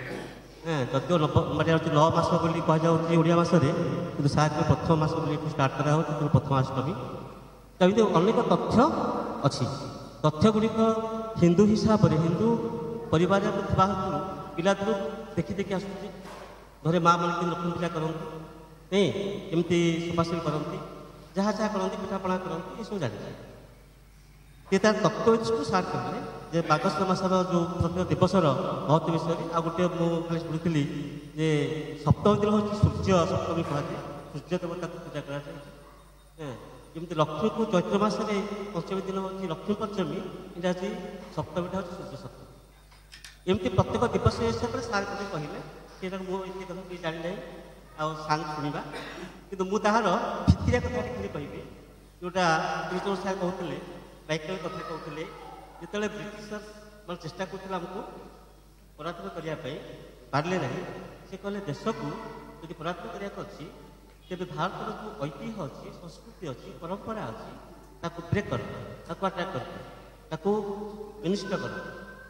হ্যাঁ যদিও মানে হচ্ছে 9 মাস বলে কুহযাচ্ছে ওড়িয়া মাসে কিন্তু সার প্রথম মাস বলে এটু স্টার্ট করা হচ্ছে প্রথমাষ্টমী এমনি অনেক তথ্য অছি তথ্যগুড়িক হিন্দু হিসাবে হিন্দু পরিবারের থাকা পিলাদিন দেখি দেখি আসুଛି ঘরে মা মানে লক্ষ্মী পূজা করতে এমতি সফাসফি করতে যাহা যাহা করতে পিঠাপଣା করতে এসব জানিছে ସେ ତାର ତତ୍ତ୍ୱ ସାର୍ କହିଲେ ଯେ ମାର୍ଗଶିର ମାସର ଯେଉଁ ପ୍ରତ୍ୟେକ ଦିବସର ମହତ୍ତ୍ୱ ବିଷୟରେ ଆଉ ଗୋଟେ ମୁଁ ଖାଲି ଶୁଣିଥିଲି ଯେ ସପ୍ତମୀ ଦିନ ହେଉଛି ସୂର୍ଯ୍ୟ ସପ୍ତମୀ କୁହାଯାଏ ସୂର୍ଯ୍ୟ ଦେବତାକୁ ପୂଜା କରାଯାଏ ଯେମିତି ଲକ୍ଷ୍ମୀକୁ ଚୈତ୍ର ମାସରେ ପଞ୍ଚମୀ ଦିନ ହେଉଛି ଲକ୍ଷ୍ମୀ ପଞ୍ଚମୀ ଏଇଟା ହେଉଛି ସପ୍ତମୀଟା ହେଉଛି ସୂର୍ଯ୍ୟ ସପ୍ତମୀ ଏମିତି ପ୍ରତ୍ୟେକ ଦିବସ ହିସାବରେ ସାର୍ କହିଲେ ସେଇଟାକୁ ମୁଁ ଏତେ କଥା କିଛି ଜାଣିନାହିଁ ଆଉ ସାଙ୍ଗ ଶୁଣିବା କିନ୍ତୁ ମୁଁ ତାହାର ଭିତିରିଆ କଥାଟି ଖାଲି କହିବି ଯେଉଁଟା ତ୍ରିଜୋର ସାର୍ କହୁଥିଲେ ବାଇକେଲ କଥା କହୁଥିଲେ ଯେତେବେଳେ ବ୍ରିଟିଶର ମାନେ ଚେଷ୍ଟା କରୁଥିଲେ ଆମକୁ ପରାଧୀନ କରିବା ପାଇଁ ପାରିଲେ ନାହିଁ ସେ କହିଲେ ଦେଶକୁ ଯଦି ପରାଧୀନ କରିବାକୁ ଅଛି ତେବେ ଭାରତର ଯେଉଁ ଐତିହ୍ୟ ଅଛି ସଂସ୍କୃତି ଅଛି ପରମ୍ପରା ଅଛି ତାକୁ ବ୍ରେକ୍ କର ତାକୁ ଆଟାକ୍ କର ତାକୁ ବିନିଷ୍ଟ କର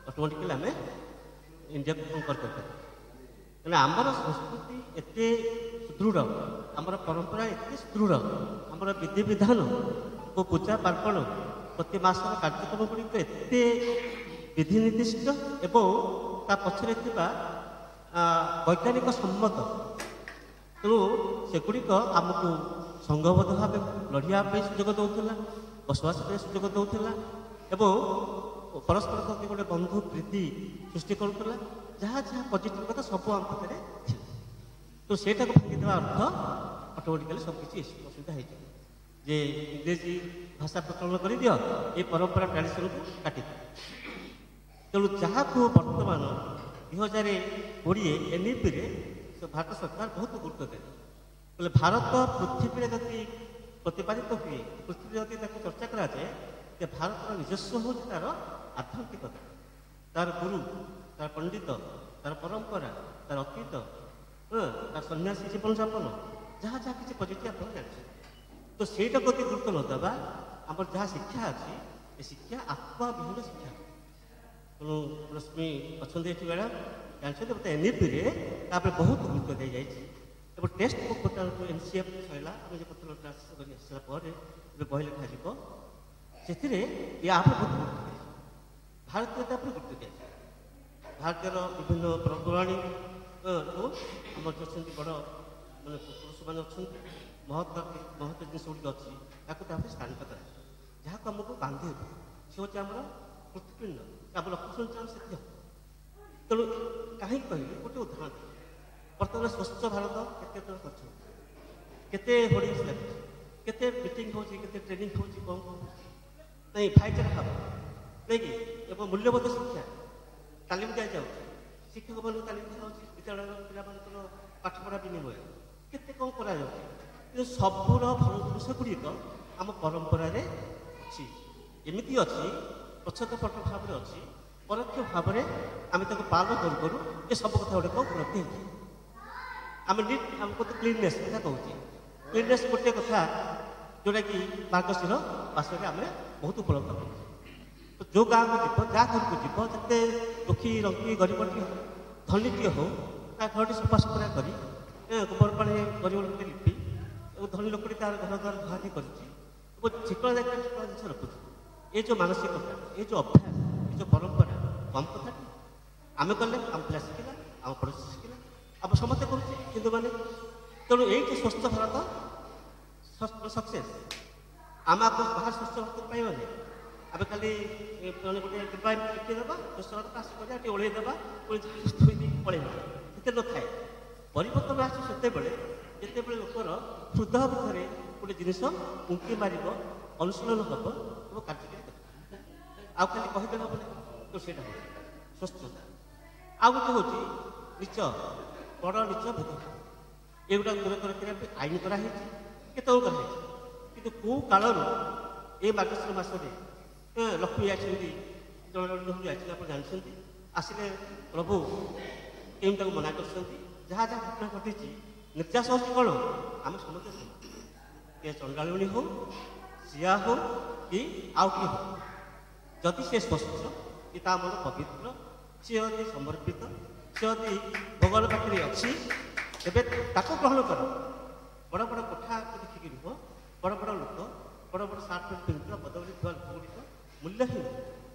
ଅଟୋମେଟିକାଲି ଆମେ ଇଣ୍ଡିଆକୁ କଙ୍କର୍ କରିପାରିବା ତେଣୁ ଆମର ସଂସ୍କୃତି ଏତେ ସୁଦୃଢ଼ ଆମର ପରମ୍ପରା ଏତେ ସୁଦୃଢ଼ ଆମର ବିଧିବିଧାନ ଓ ପୂଜା ପାର୍ବଣ ପ୍ରତି ମାସର କାର୍ଯ୍ୟକ୍ରମ ଗୁଡ଼ିକ ଏତେ ବିଧି ନିର୍ଦ୍ଦିଷ୍ଟ ଏବଂ ତା ପଛରେ ଥିବା ବୈଜ୍ଞାନିକ ସମ୍ମତ ତେଣୁ ସେଗୁଡ଼ିକ ଆମକୁ ସଂଘବଦ୍ଧ ଭାବେ ଲଢ଼ିବା ପାଇଁ ସୁଯୋଗ ଦେଉଥିଲା ବସବାସ ପାଇଁ ସୁଯୋଗ ଦେଉଥିଲା ଏବଂ ପରସ୍ପର ପ୍ରତି ଗୋଟେ ବନ୍ଧୁ ପ୍ରୀତି ସୃଷ୍ଟି କରୁଥିଲା ଯାହା ଯାହା ପଜିଟିଭ୍ କଥା ସବୁ ଆମ ପାଖରେ ଥିଲା ତ ସେଇଟାକୁ ଭାଙ୍ଗିଦେବା ଅର୍ଥ ଅଟୋମେଟିକାଲି ସବୁକିଛି ଅସୁବିଧା ହେଇଯିବ ଯେ ଇଂରେଜୀ ଭାଷା ପ୍ରଚଳନ କରିଦିଅ ଏ ପରମ୍ପରା ଟ୍ରାଡ଼ିସନକୁ କାଟିଦିଅ ତେଣୁ ଯାହାକୁ ବର୍ତ୍ତମାନ 2020 NEPରେ ଭାରତ ସରକାର ବହୁତ ଗୁରୁତ୍ୱ ଦେଲେ ବୋଲେ ଭାରତ ପୃଥିବୀରେ ଯଦି ପ୍ରତିପାଦିତ ହୁଏ ପୃଥିବୀ ଯଦି ତାକୁ ଚର୍ଚ୍ଚା କରାଯାଏ ଯେ ଭାରତର ନିଜସ୍ୱ ହେଉଛି ତାର ଆଧ୍ୟାତ୍ମିକତା ତାର ଗୁରୁ ତାର ପଣ୍ଡିତ ତାର ପରମ୍ପରା ତାର ଅତୀତ ତାର ସନ୍ନ୍ୟାସୀ ଜୀବନଯାପନ ଯାହା ଯାହା କିଛି ପଜିଟିଭ୍ ଆପଣ ଜାଣିଛନ୍ତି ତ ସେଇଟାକୁ ଯଦି ଗୁରୁତ୍ୱ ନ ଦେବା ଆମର ଯାହା ଶିକ୍ଷା ଅଛି ଏ ଶିକ୍ଷା ଆତ୍ମାବିହୀନ ଶିକ୍ଷା ତେଣୁ ରଶ୍ମି ଅଛନ୍ତି ଏଠି ମ୍ୟାଡ଼ାମ୍ ଜାଣିଛନ୍ତି ମୋତେ NEPରେ ତାପରେ ବହୁତ ଗୁରୁତ୍ୱ ଦିଆଯାଇଛି ଏବଂ ଟେକ୍ସଟ ବୁକ୍ ବର୍ତ୍ତମାନ NCF ସରିଲା ଆମେ ଯେ ପ୍ରଥମ କ୍ଲାସ୍ କରି ଆସିଲା ପରେ ଏବେ ବହି ଲେଖାଯିବ ସେଥିରେ ଏହା ଉପରେ ବହୁତ ଗୁରୁତ୍ୱ ଦିଆଯାଇଛି ଭାରତୀୟତା ଉପରେ ଗୁରୁତ୍ୱ ଦିଆଯାଇଛି ଭାରତୀୟର ବିଭିନ୍ନ ପର୍ବପର୍ବାଣୀ ଆମର ଯେଉଁ ଅଛନ୍ତି ବଡ଼ ମାନେ ପୁରୁଷମାନେ ଅଛନ୍ତି ମହତ୍ଵ ଜିନିଷ ଗୁଡ଼ିକ ଅଛି ତାକୁ ତାପରେ ସ୍ଥାନିକତା ଯାହାକୁ ଆମକୁ ବାନ୍ଧି ହେବ ସେ ହେଉଛି ଆମର ପୃଥିବୀପିଣ୍ଡ ଆମ ଲକ୍ଷ୍ୟ ସଞ୍ଚାଳନ ସେଥି ତେଣୁ କାହିଁକି କହିବି ଗୋଟେ ଉଦାହରଣ ବର୍ତ୍ତମାନ ସ୍ୱଚ୍ଛ ଭାରତ କେତେ ଥର କରିଛନ୍ତି କେତେ ହୋର୍ଡିଂସ୍ ଲାଗୁଛି କେତେ ମିଟିଂ ହେଉଛି କେତେ ଟ୍ରେନିଂ ହେଉଛି କ'ଣ ହେଉଛି ନାଇଁ ଭାଇଚାରା ଭାବ ନାଇଁକି ଏବଂ ମୂଲ୍ୟବୋଧ ଶିକ୍ଷା ତାଲିମ ଦିଆଯାଉଛି ଶିକ୍ଷକମାନଙ୍କୁ ତାଲିମ ଦିଆଯାଉଛି ବିଦ୍ୟାଳୟର ପିଲାମାନଙ୍କର ପାଠପଢ଼ା ବିନିମୟ କେତେ କ'ଣ କରାଯାଉଛି କିନ୍ତୁ ସବୁର ଭଲ ଜିନିଷ ଗୁଡ଼ିକ ଆମ ପରମ୍ପରାରେ ଅଛି ଏମିତି ଅଛି ପ୍ରଚ୍ଛଦ ପଟ ଭାବରେ ଅଛି ପରୋକ୍ଷ ଭାବରେ ଆମେ ତାକୁ ପାଳନ କରୁ କରୁ ଏ ସବୁ କଥା ଗୁଡ଼ିକ ଉପଲବ୍ଧି ହେଇଛି ଆମେ ଆମକୁ ତ କ୍ଲିନନେସ୍ କଥା କହୁଛି କ୍ଲିନନେସ୍ ଗୋଟିଏ କଥା ଯେଉଁଟାକି ମାର୍ଗଶିର ମାସରେ ଆମେ ବହୁତ ଉପଲବ୍ଧ କରୁଛୁ ଯେଉଁ ଗାଁକୁ ଯିବ ଯାହା ଘରକୁ ଯିବ ଯେତେ ଦୁଃଖୀ ରଙ୍ଗୀ ଗରିବଟିଏ ହଉ ଧନୀଟିଏ ହଉ ତା ଘରଟି ସଫାସୁତୁରା କରି ଗୋବର ପାଣି ଗରିବ ଲୋକଟି ଲିପି ଏବଂ ଧନୀ ଲୋକଟି ତାର ଘର ଦ୍ୱାର ଧୁଆଧି କରିଛି ଏବଂ ଚିକଣା ଜାଗାରେ ଚିକଣା ଜିନିଷ ରଖୁଛି ଏ ଯେଉଁ ମାନସିକତା ଏ ଯେଉଁ ଅଭ୍ୟାସ ଏ ଯେଉଁ ପରମ୍ପରା କମ୍ କଥାଟି ଆମେ କଲେ ଆମ ପିଲା ଶିଖିଲା ଆମ ପଡ଼ୋଶୀ ଶିଖିଲା ଆମେ ସମସ୍ତେ କରୁଛେ ହିନ୍ଦୁମାନେ ତେଣୁ ଏଇଠି ସ୍ୱଚ୍ଛ ଭାରତ ସକ୍ସେସ୍ ଆମେ ବାହାର ସ୍ୱଚ୍ଛ ଭାରତ ପାଇବାନି ଆମେ ଖାଲି ମାନେ ଗୋଟେ ଡିଭାଇନ୍ ଲେଖିଦେବା ସ୍ୱଚ୍ଛ ପାସ୍ କରିବା ଟିକେ ଓଳେଇ ଦେବା ଥୋଇ ଦେଇକି ପଳେଇବା ସେଥିରେ ନଥାଏ ପରିବର୍ତ୍ତନ ଆସୁଛି ସେତେବେଳେ ଯେତେବେଳେ ଲୋକର ହୃଦୟ ଭିତରେ ଗୋଟେ ଜିନିଷ ଉଙ୍କି ମାରିବ ଅନୁଶୀଳନ ହେବ ଏବଂ କାର୍ଯ୍ୟକାରୀ କରିବ ଆଉ ଖାଲି କହିଦେଲେ ହେବନି ତ ସେଇଟା ହେଉଛି ସ୍ୱଚ୍ଛତା ଆଉ ଗୋଟେ ହେଉଛି ନିଚ ବଡ଼ ନିଚ ଭେଦ ଏଗୁଡ଼ାକ ଦୂର କରିବା ପାଇଁ ଆଇନ କରାହେଇଛି କେତେବେଳେ କରାହେଇଛି କିନ୍ତୁ କେଉଁ କାଳରୁ ଏ ମାର୍ଗଶିର ମାସରେ ଲକ୍ଷ୍ମୀ ଆସିଛନ୍ତି ଜଣେ ଜଣେ ଆସିଲେ ଆପଣ ଜାଣିଛନ୍ତି ଆସିଲେ ପ୍ରଭୁ କେମିତି ତାକୁ ମନା କରିଛନ୍ତି ଯାହା ଯାହା ଘଟଣା ଘଟିଛି ନିର୍ଯାସ ହେଉଛି କ'ଣ ଆମେ ସମସ୍ତେ କିଏ ଚଣ୍ଡାଳୁଣୀ ହଉ ସିଆ ହଉ କି ଆଉ କିଏ ହଉ ଯଦି ସେ ସ୍ୱଚ୍ଛ କି ତା ମନ ପବିତ୍ର ସିଏ ଯଦି ସମର୍ପିତ ସେ ଯଦି ଭଗବାନ ପାଖରେ ଅଛି ତେବେ ତାକୁ ଗ୍ରହଣ କର ବଡ଼ ବଡ଼ କୋଠା ଦେଖିକି ରୁହ ବଡ଼ ବଡ଼ ଲୋକ ବଡ଼ ବଡ଼ ସାର୍ଟ ପ୍ୟାଣ୍ଟ ପିନ୍ଧୁଥିବା ପଦବୀ ଥିବା ଲୋକ ଗୁଡ଼ିକ ମୂଲ୍ୟହୀନ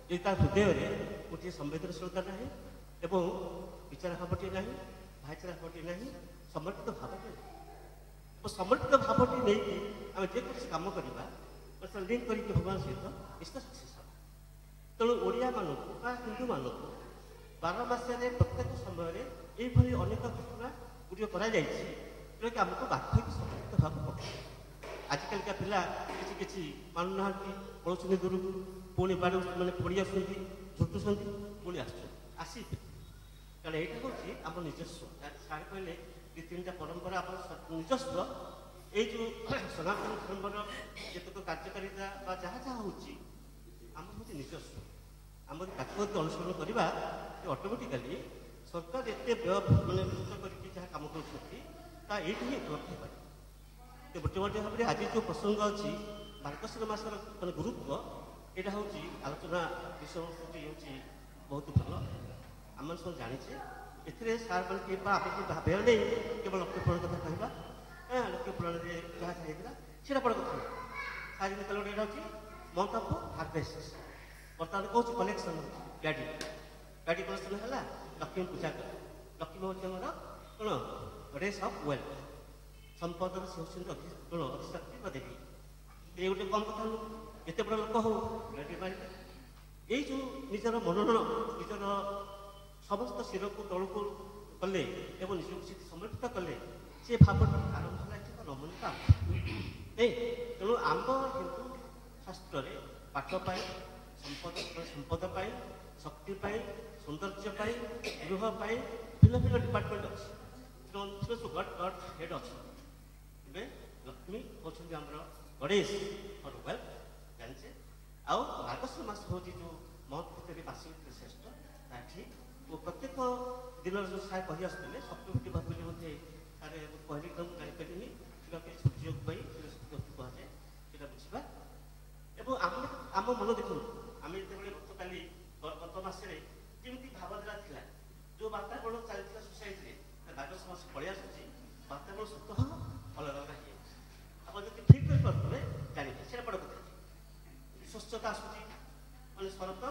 ଯଦି ତା ହୃଦୟରେ ଗୋଟିଏ ସମ୍ବେଦନଶୀଳତା ନାହିଁ ଏବଂ ବିଚାର ଭାବଟିଏ ନାହିଁ ଭାଇଚାରା ଭାବଟିଏ ନାହିଁ ସମର୍ପିତ ଭାବଟିଏ ନାହିଁ ସମର୍ପିତ ଭାବଟି ନେଇକି ଆମେ ଯେକୌଣସି କାମ କରିବା ଲିଙ୍କ କରିକି ଭଗବାନ ସହିତ ନିଶ୍ଚିତ ସକ୍ସେସ୍ ହେବ ତେଣୁ ଓଡ଼ିଆମାନଙ୍କୁ ବା ହିନ୍ଦୁମାନଙ୍କୁ 12 ମାସରେ ପ୍ରତ୍ୟେକ ସମୟରେ ଏଇଭଳି ଅନେକ ଘଟଣା ଗୁଡ଼ିକ କରାଯାଇଛି ଯେଉଁଟାକି ଆମକୁ ବାଧ୍ୟ ହେଇକି ସମର୍ପିତ ଭାବ ପକାଏ ଆଜିକାଲିକା ପିଲା କିଛି କିଛି ମାନୁନାହାନ୍ତି ପଳଉଛନ୍ତି ଦୂରକୁ ପୁଣି ବାଡ଼ି ମାନେ ପଡ଼ି ଆସୁଛନ୍ତି ଝୁଟୁଛନ୍ତି ପୁଣି ଆସୁଛନ୍ତି ଆସିବେ କାରଣ ଏଇଟା ହେଉଛି ଆମ ନିଜସ୍ୱ ସାର୍ କହିଲେ ଦୁଇ ତିନିଟା ପରମ୍ପରା ଆପଣ ନିଜସ୍ୱ ଏଇ ଯେଉଁ ସନାତନ ଧର୍ମର ଯେତେକ କାର୍ଯ୍ୟକାରିତା ବା ଯାହା ଯାହା ହେଉଛି ଆମର ହେଉଛି ନିଜସ୍ୱ। ଆମର ତାକୁ ଯଦି ଅନୁସରଣ କରିବା ଅଟୋମେଟିକାଲି ସରକାର ଏତେ ବ୍ୟୟ ମାନେ ଖର୍ଚ୍ଚ କରିକି ଯାହା କାମ କରୁଛନ୍ତି ତା ଏଇଠି ହିଁ ଉପଲବ୍ଧ ହେଇପାରେ। ଗୋଟେ ଗୋଟେ ଭାବରେ ଆଜି ଯେଉଁ ପ୍ରସଙ୍ଗ ଅଛି ମାର୍ଗଶିର ମାସର ମାନେ ଗୁରୁତ୍ୱ ଏଇଟା ହେଉଛି ଆଲୋଚନା ବିଷୟବସ୍ତୁଟି ହେଉଛି ବହୁତ ଭଲ। ଆମେ ସବୁ ଜାଣିଛେ ଏଥିରେ ସାର୍ ମାନେ କିଏ ବା ଆମେ ଭାବିବା ନେଇ କେବଳ ଲକ୍ଷ୍ୟ ପୂରଣ କଥା କହିବା ଲକ୍ଷ୍ୟ ପୂରଣରେ ଯାହା ଯାହା ହେଇଥିଲା ସେଇଟା ବଡ଼ କଥା ନୁହେଁ। ସାର୍ ଯେତେବେଳେ ଏଇଟା ହେଉଛି ମନ୍ଥ ଅଫ୍ ହାର୍ଭେଷ୍ଟ ବର୍ତ୍ତମାନ କହୁଛି କଲେକ୍ସନ୍ ଗାଡ଼ି ଗାଡ଼ି କଲେକ୍ସନ୍ ହେଲା ଲକ୍ଷ୍ମୀ ପୂଜା କଲେ। ଲକ୍ଷ୍ମୀ ହେଉଛି ଆମର କ'ଣ ରେସ୍ ଅଫ୍ ୱେଲ୍ଥ ସମ୍ପଦର ସେ ହେଉଛନ୍ତି କ'ଣ ଅଧିଶକ୍ତି ବା ଦେବୀ। ଏ ଗୋଟେ କମ୍ କଥା ନୁହଁ। ଯେତେ ବଡ଼ ଲୋକ ହଉ ଗାଡ଼ି ମାରିବେ। ଏଇ ଯେଉଁ ନିଜର ମନୋନୟନ ନିଜର ସମସ୍ତ ଶିରକୁ ତଳକୁ କଲେ ଏବଂ ନିଜକୁ ସେଠି ସମର୍ପିତ କଲେ ସେ ଭାବଟି ଆରମ୍ଭ ହେଲା ଥିବା ନମନୀୟତା। ତେଣୁ ଆମ ହିନ୍ଦୁ ଶାସ୍ତ୍ରରେ ପାଠ ପାଇଁ ସମ୍ପଦ ପାଇଁ ଶକ୍ତି ପାଇଁ ସୌନ୍ଦର୍ଯ୍ୟ ପାଇଁ ଗୃହ ପାଇଁ ଭିନ୍ନ ଭିନ୍ନ ଡିପାର୍ଟମେଣ୍ଟ ଅଛି। ଗଡ଼ ହେଡ୍ ଅଛି। ଏବେ ଲକ୍ଷ୍ମୀ ହେଉଛନ୍ତି ଆମର ଗଣେଶ ଫର୍ ୱେଲ୍ଥ ଜାଣିଛେ। ଆଉ ମାର୍ଗଶିର ମାସ ହେଉଛି ଯେଉଁ ମହତ୍ ଭିତରେ ମାସ ଭିତରେ ଶ୍ରେଷ୍ଠ ତା ଠିକ୍। ପ୍ରତ୍ୟେକ ଦିନର ଯେଉଁ ସାର୍ କହି ଆସୁଥିଲେ ସପ୍ତମୀ ଭାବିଲେ ବୋଧେ ସାର୍ କହିଲି ତ ମୁଁ ଜାଣିପାରିଲିନି କିମ୍ବା ସୂର୍ଯ୍ୟକୁ ପାଇଁ କୁହାଯାଏ ସେଇଟା ବୁଝିବା। ଏବଂ ଆମେ ଆମ ମନ ଦେଖନ୍ତୁ ଆମେ ଯେତେବେଳେ ଗତକାଲି ଗତ ମାସରେ ଯେମିତି ଭାବଧାରା ଥିଲା ଯେଉଁ ବାତାବରଣ ଚାଲିଥିଲା ସୋସାଇଟିରେ ମାର୍ଗଶିର ମାସ ପଳେଇ ଆସୁଛି ବାତାବରଣ ସ୍ୱତଃ ଅଲଗା ଅଲଗା ହେଇଯାଉଛି। ଆପଣ ଯଦି ଠିକ୍ କରିପାରୁଥିବେ ଜାଣିବେ ସେଇଟା ବଡ଼ କଥା। ସ୍ୱଚ୍ଛତା ଆସୁଛି ମାନେ ଶରତ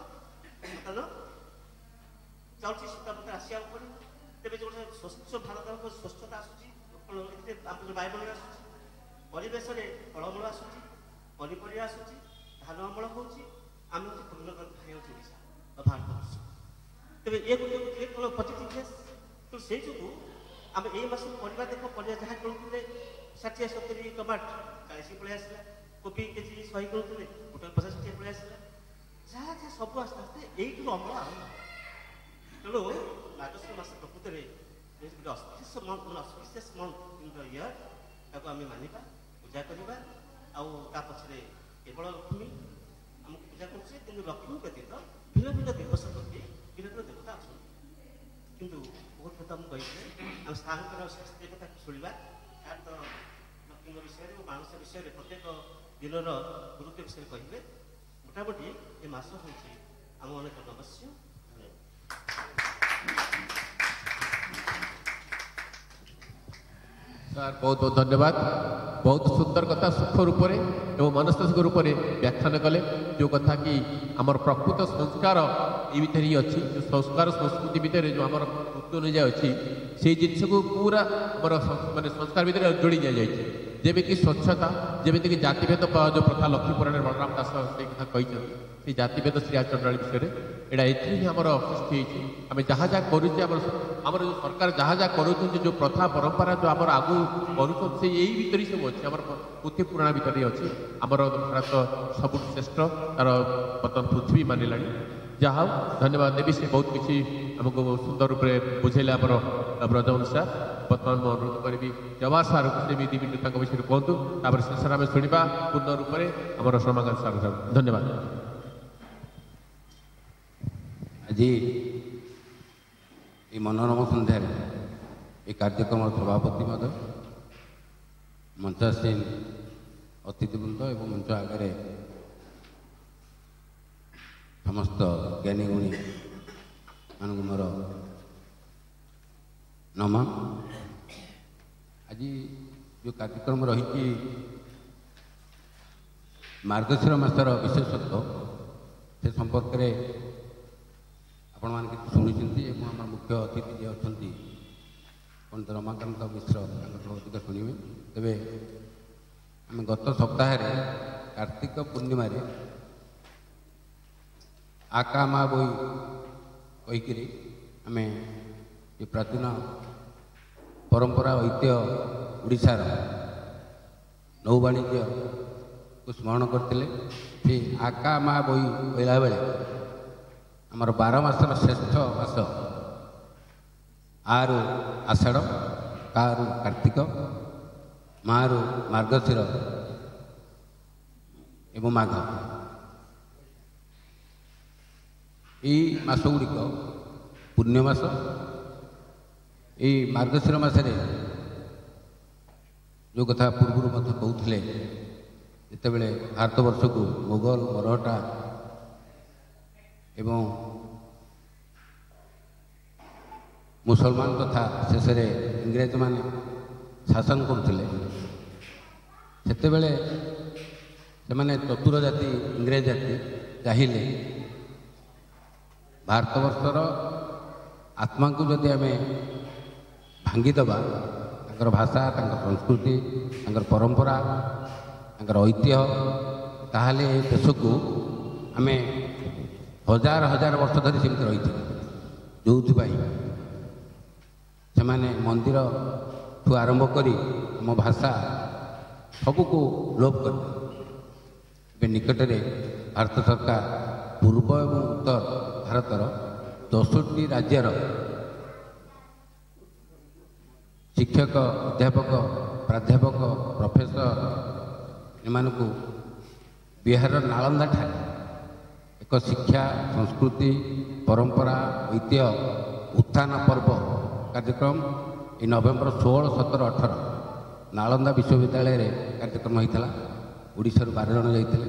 ବର୍ତ୍ତମାନ ଯାଉଛି ଶୀତଋତୁ ଆସିବାକୁ ପଡ଼ିବ। ତେବେ ଗୋଟେ ସ୍ୱଚ୍ଛ ଭାରତର ସ୍ୱଚ୍ଛତା ଆସୁଛି ଆମର ବାୟୁମଣ୍ଡଳ ଆସୁଛି ପରିବେଶରେ ଫଳମୂଳ ଆସୁଛି ପନିପରିବା ଆସୁଛି ଧାନ ଅମଳ ହେଉଛି ଆମେ ହେଉଛି ପୂର୍ଣ୍ଣଗର୍ଭ ହେଉଛି ଓଡ଼ିଶା ବା ଭାରତବର୍ଷ। ତେବେ ଏ ଗୋଟେ କ'ଣ ପଜିଟିଭନେସ୍ ତେଣୁ ସେଇ ଯୋଗୁଁ ଆମେ ଏଇ ମାସରେ ପରିବା ଦେଖ ପରିବା ଯାହା କିଣୁଥିଲେ 60-70 ଟମାଟୋ 40 ପଳେଇ ଆସିଲା। କୋବି କେଜି 100 କିଣୁଥିଲେ ଗୋଟାଏ 50-60 ପଳେଇ ଆସିଲା। ଯାହା ଯାହା ସବୁ ଆସ୍ତେ ଆସ୍ତେ ଏଇଠୁ ଅମଳ ଆରମ୍ଭ। ତେଣୁ ମାର୍ଗଶିର ମାସ ପ୍ରକୃତରେ ଗୋଟେ auspicious month in the year ତାକୁ ଆମେ ମାନିବା ପୂଜା କରିବା। ଆଉ ତା ପଛରେ କେବଳ ଲକ୍ଷ୍ମୀ ଆମକୁ ପୂଜା କରୁଛେ କିନ୍ତୁ ଲକ୍ଷ୍ମୀ ବ୍ୟତୀତ ଭିନ୍ନ ଭିନ୍ନ ଦିବସ ପ୍ରତି ଭିନ୍ନ ଭିନ୍ନ ଦେବତା ଅଛନ୍ତି। କିନ୍ତୁ ବହୁତ କଥା ମୁଁ କହିଥିଲି ଆମେ ସାର୍ଙ୍କର ଶାସ୍ତ୍ରୀୟ କଥା ଶୁଣିବା। ସାର୍ ତ ଲକ୍ଷ୍ମୀଙ୍କ ବିଷୟରେ ଓ ମାଣସ ବିଷୟରେ ପ୍ରତ୍ୟେକ ଦିନର ଗୁରୁତ୍ୱ ବିଷୟରେ କହିବେ। ମୋଟାମୋଟି ଏ ମାସ ହେଉଛି ଆମ ଅନେକ ନବସ୍ୟ। ସାର୍ ବହୁତ ବହୁତ ଧନ୍ୟବାଦ। ବହୁତ ସୁନ୍ଦର କଥା ସୁଖ ରୂପରେ ଏବଂ ମନସ୍ତାତ୍ତ୍ୱିକ ରୂପରେ ବ୍ୟାଖ୍ୟାନ କଲେ। ଯେଉଁ କଥା କି ଆମର ପ୍ରକୃତ ସଂସ୍କାର ଏ ଭିତରେ ହିଁ ଅଛି। ଯେଉଁ ସଂସ୍କାର ସଂସ୍କୃତି ଭିତରେ ଯେଉଁ ଆମର ଋତୁ ଅନୁଯାୟୀ ଅଛି ସେଇ ଜିନିଷକୁ ପୁରା ଆମର ମାନେ ସଂସ୍କାର ଭିତରେ ଯୋଡ଼ି ଦିଆଯାଇଛି। ଯେମିତି ସ୍ୱଚ୍ଛତା ଯେମିତିକି ଜାତିଭେଦ ଯେଉଁ ପ୍ରଥା ଲକ୍ଷ୍ମୀ ପୁରାଣରେ ବଳରାମ ଦାସ ସେଇ କଥା କହିଛନ୍ତି। ସେଇ ଜାତିଭେଦ ଶ୍ରୀ ଆଚଣ୍ଡାଳୀ ବିଷୟରେ ଏଇଟା ଏଥିରେ ହିଁ ଆମର ସୃଷ୍ଟି ହେଇଛି। ଆମେ ଯାହା ଯାହା କରୁଛେ ଆମର ଯେଉଁ ସରକାର ଯାହା ଯାହା କରୁଛନ୍ତି ଯେଉଁ ପ୍ରଥା ପରମ୍ପରା ଯେଉଁ ଆମର ଆଗକୁ କରୁଛନ୍ତି ସେଇ ଏଇ ଭିତରେ ସବୁ ଅଛି। ଆମର ପୃଥ୍ୱୀ ପୁରାଣ ଭିତରେ ଅଛି। ଆମର ଭାରତ ସବୁଠୁ ଶ୍ରେଷ୍ଠ ତାର ବର୍ତ୍ତମାନ ପୃଥିବୀ ମାନିଲାଣି। ଯାହା ହଉ ଧନ୍ୟବାଦ ଦେବି। ସେ ବହୁତ କିଛି ଆମକୁ ସୁନ୍ଦର ରୂପରେ ବୁଝେଇଲେ ଆମର ବ୍ରଜବଂଶ ସାର୍। ବର୍ତ୍ତମାନ ମୁଁ ଅନୁରୋଧ କରିବି ଜବାହର ସାର୍ଙ୍କୁ ସେ ବି 2 ମିନିଟ୍ ତାଙ୍କ ବିଷୟରେ କୁହନ୍ତୁ। ତାପରେ ଶେଷରେ ଆମେ ଶୁଣିବା ପୂର୍ଣ୍ଣ ରୂପରେ ଆମର ରମାକାନ୍ତ ସାର୍। ଧନ୍ୟବାଦ। ଆଜି এই মনোরম সন্ধ্যায় এই কার্যক্রমের সভাপতি মধ্যে মঞ্চাসীন অতিথিবৃন্দ এবং মঞ্চ আগে সমস্ত জ্ঞানী গুণী মানুষ মোর নম। আজ যে কার্যক্রম রয়েছে মার্গশির মাসর বিশেষত্ব সে সম্পর্কে ଆପଣମାନେ କିଛି ଶୁଣିଛନ୍ତି ଏବଂ ଆମର ମୁଖ୍ୟ ଅତିଥି ଯିଏ ଅଛନ୍ତି ପଣ୍ଡିତ ରମାକାନ୍ତ ମିଶ୍ର ତାଙ୍କଠାରୁ ଅଧିକ ଶୁଣିବେ। ତେବେ ଆମେ ଗତ ସପ୍ତାହରେ କାର୍ତ୍ତିକ ପୂର୍ଣ୍ଣିମାରେ ଆକା ମା ବହି କହିକିରି ଆମେ ଏ ପ୍ରାଚୀନ ପରମ୍ପରା ଐତିହ୍ୟ ଓଡ଼ିଶାର ନୌବାଣିଜ୍ୟକୁ ସ୍ମରଣ କରିଥିଲେ। ସେ ଆକା ମା ବହି କହିଲା ବେଳେ ଆମର 12 ମାସର ଶ୍ରେଷ୍ଠ ମାସ 6 ଆଷାଢ଼ କାରୁ କାର୍ତ୍ତିକ, ମାରୁ ମାର୍ଗଶିର ଏବଂ ମାଘ। এই ମାସଗୁଡ଼ିକ ପୂର୍ଣ୍ଣ ମାସ। এই ମାର୍ଗଶିର ମାସରେ ଯେଉଁ କଥା ପୂର୍ବରୁ ମଧ୍ୟ କହୁଥିଲେ, ଯେତେବେଳେ ଭାରତବର୍ଷକୁ ମୋଗଲ ମରହଟା ଏବଂ ମୁସଲମାନ ତଥା ଶେଷରେ ଇଂରେଜମାନେ ଶାସନ କରୁଥିଲେ, ସେତେବେଳେ ସେମାନେ ଚତୁର ଜାତି ଇଂରେଜ ଜାତି ଚାହିଁଲେ ଭାରତବର୍ଷର ଆତ୍ମାକୁ ଯଦି ଆମେ ଭାଙ୍ଗିଦେବା, ତାଙ୍କର ଭାଷା, ତାଙ୍କର ସଂସ୍କୃତି, ତାଙ୍କର ପରମ୍ପରା, ତାଙ୍କର ଐତିହ୍ୟ, ତାହେଲେ ଏ ଦେଶକୁ ଆମେ ହଜାର ହଜାର ବର୍ଷ ଧରି ସେମିତି ରହିଥିବେ। ଯେଉଁଥିପାଇଁ ସେମାନେ ମନ୍ଦିରଠୁ ଆରମ୍ଭ କରି ଆମ ଭାଷା ସବୁକୁ ଲୋପ କରିବେ। ଏବେ ନିକଟରେ ଭାରତ ସରକାର ପୂର୍ବ ଏବଂ ଉତ୍ତର ଭାରତର 64ଟି ରାଜ୍ୟର ଶିକ୍ଷକ, ଅଧ୍ୟାପକ, ପ୍ରାଧ୍ୟାପକ, ପ୍ରଫେସର ଏମାନଙ୍କୁ ବିହାରର ନାଳନ୍ଦାଠାରେ ଏକ ଶିକ୍ଷା, ସଂସ୍କୃତି, ପରମ୍ପରା, ଐତିହ୍ୟ ଉତ୍ଥାନ ପର୍ବ କାର୍ଯ୍ୟକ୍ରମ ଏଇ ନଭେମ୍ବର 16, 17, 18 ନାଳନ୍ଦା ବିଶ୍ୱବିଦ୍ୟାଳୟରେ କାର୍ଯ୍ୟକ୍ରମ ହୋଇଥିଲା। ଓଡ଼ିଶାରୁ 12 ଜଣ ଯାଇଥିଲେ।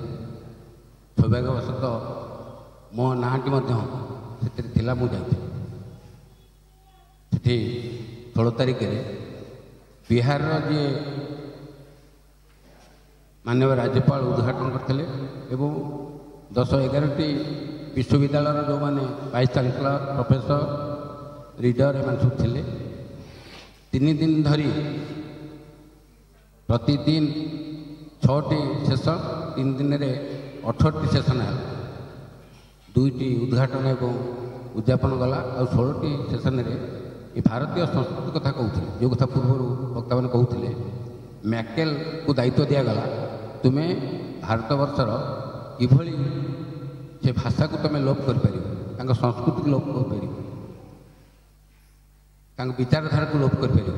ସୌଭାଗ୍ୟବଶତଃ ମୋ ନାଁଟି ମଧ୍ୟ ସେଥିରେ ଥିଲା, ମୁଁ ଯାଇଥିଲି। ସେଠି 16 ତାରିଖରେ ବିହାରର ଯିଏ ମାନ୍ୟବର ରାଜ୍ୟପାଳ ଉଦ୍ଘାଟନ କରିଥିଲେ ଏବଂ 10-11ଟି ବିଶ୍ୱବିଦ୍ୟାଳୟର ଯେଉଁମାନେ ଭାଇସ୍ ଚାନ୍ସେଲର, ପ୍ରଫେସର, ରିଡର ଏମାନେ ସବୁ ଥିଲେ। 3 ଦିନ ଧରି ପ୍ରତିଦିନ 6ଟି ସେସନ, 3 ଦିନରେ 18ଟି ସେସନ ହେଲା। 2ଟି ଉଦ୍ଘାଟନ ଏବଂ ଉଦ୍ଯାପନ ଗଲା, ଆଉ 16ଟି ସେସନରେ ଏ ଭାରତୀୟ ସଂସ୍କୃତି କଥା କହୁଥିଲେ। ଯେଉଁ କଥା ପୂର୍ବରୁ ବକ୍ତାମାନେ କହୁଥିଲେ, ମ୍ୟାକେଲକୁ ଦାୟିତ୍ୱ ଦିଆଗଲା, ତୁମେ ଭାରତବର୍ଷର କିଭଳି ସେ ଭାଷାକୁ ତୁମେ ଲୋପ କରିପାରିବ, ତାଙ୍କ ସଂସ୍କୃତିକୁ ଲୋପ କରିପାରିବ, ତାଙ୍କ ବିଚାରଧାରାକୁ ଲୋପ କରିପାରିବ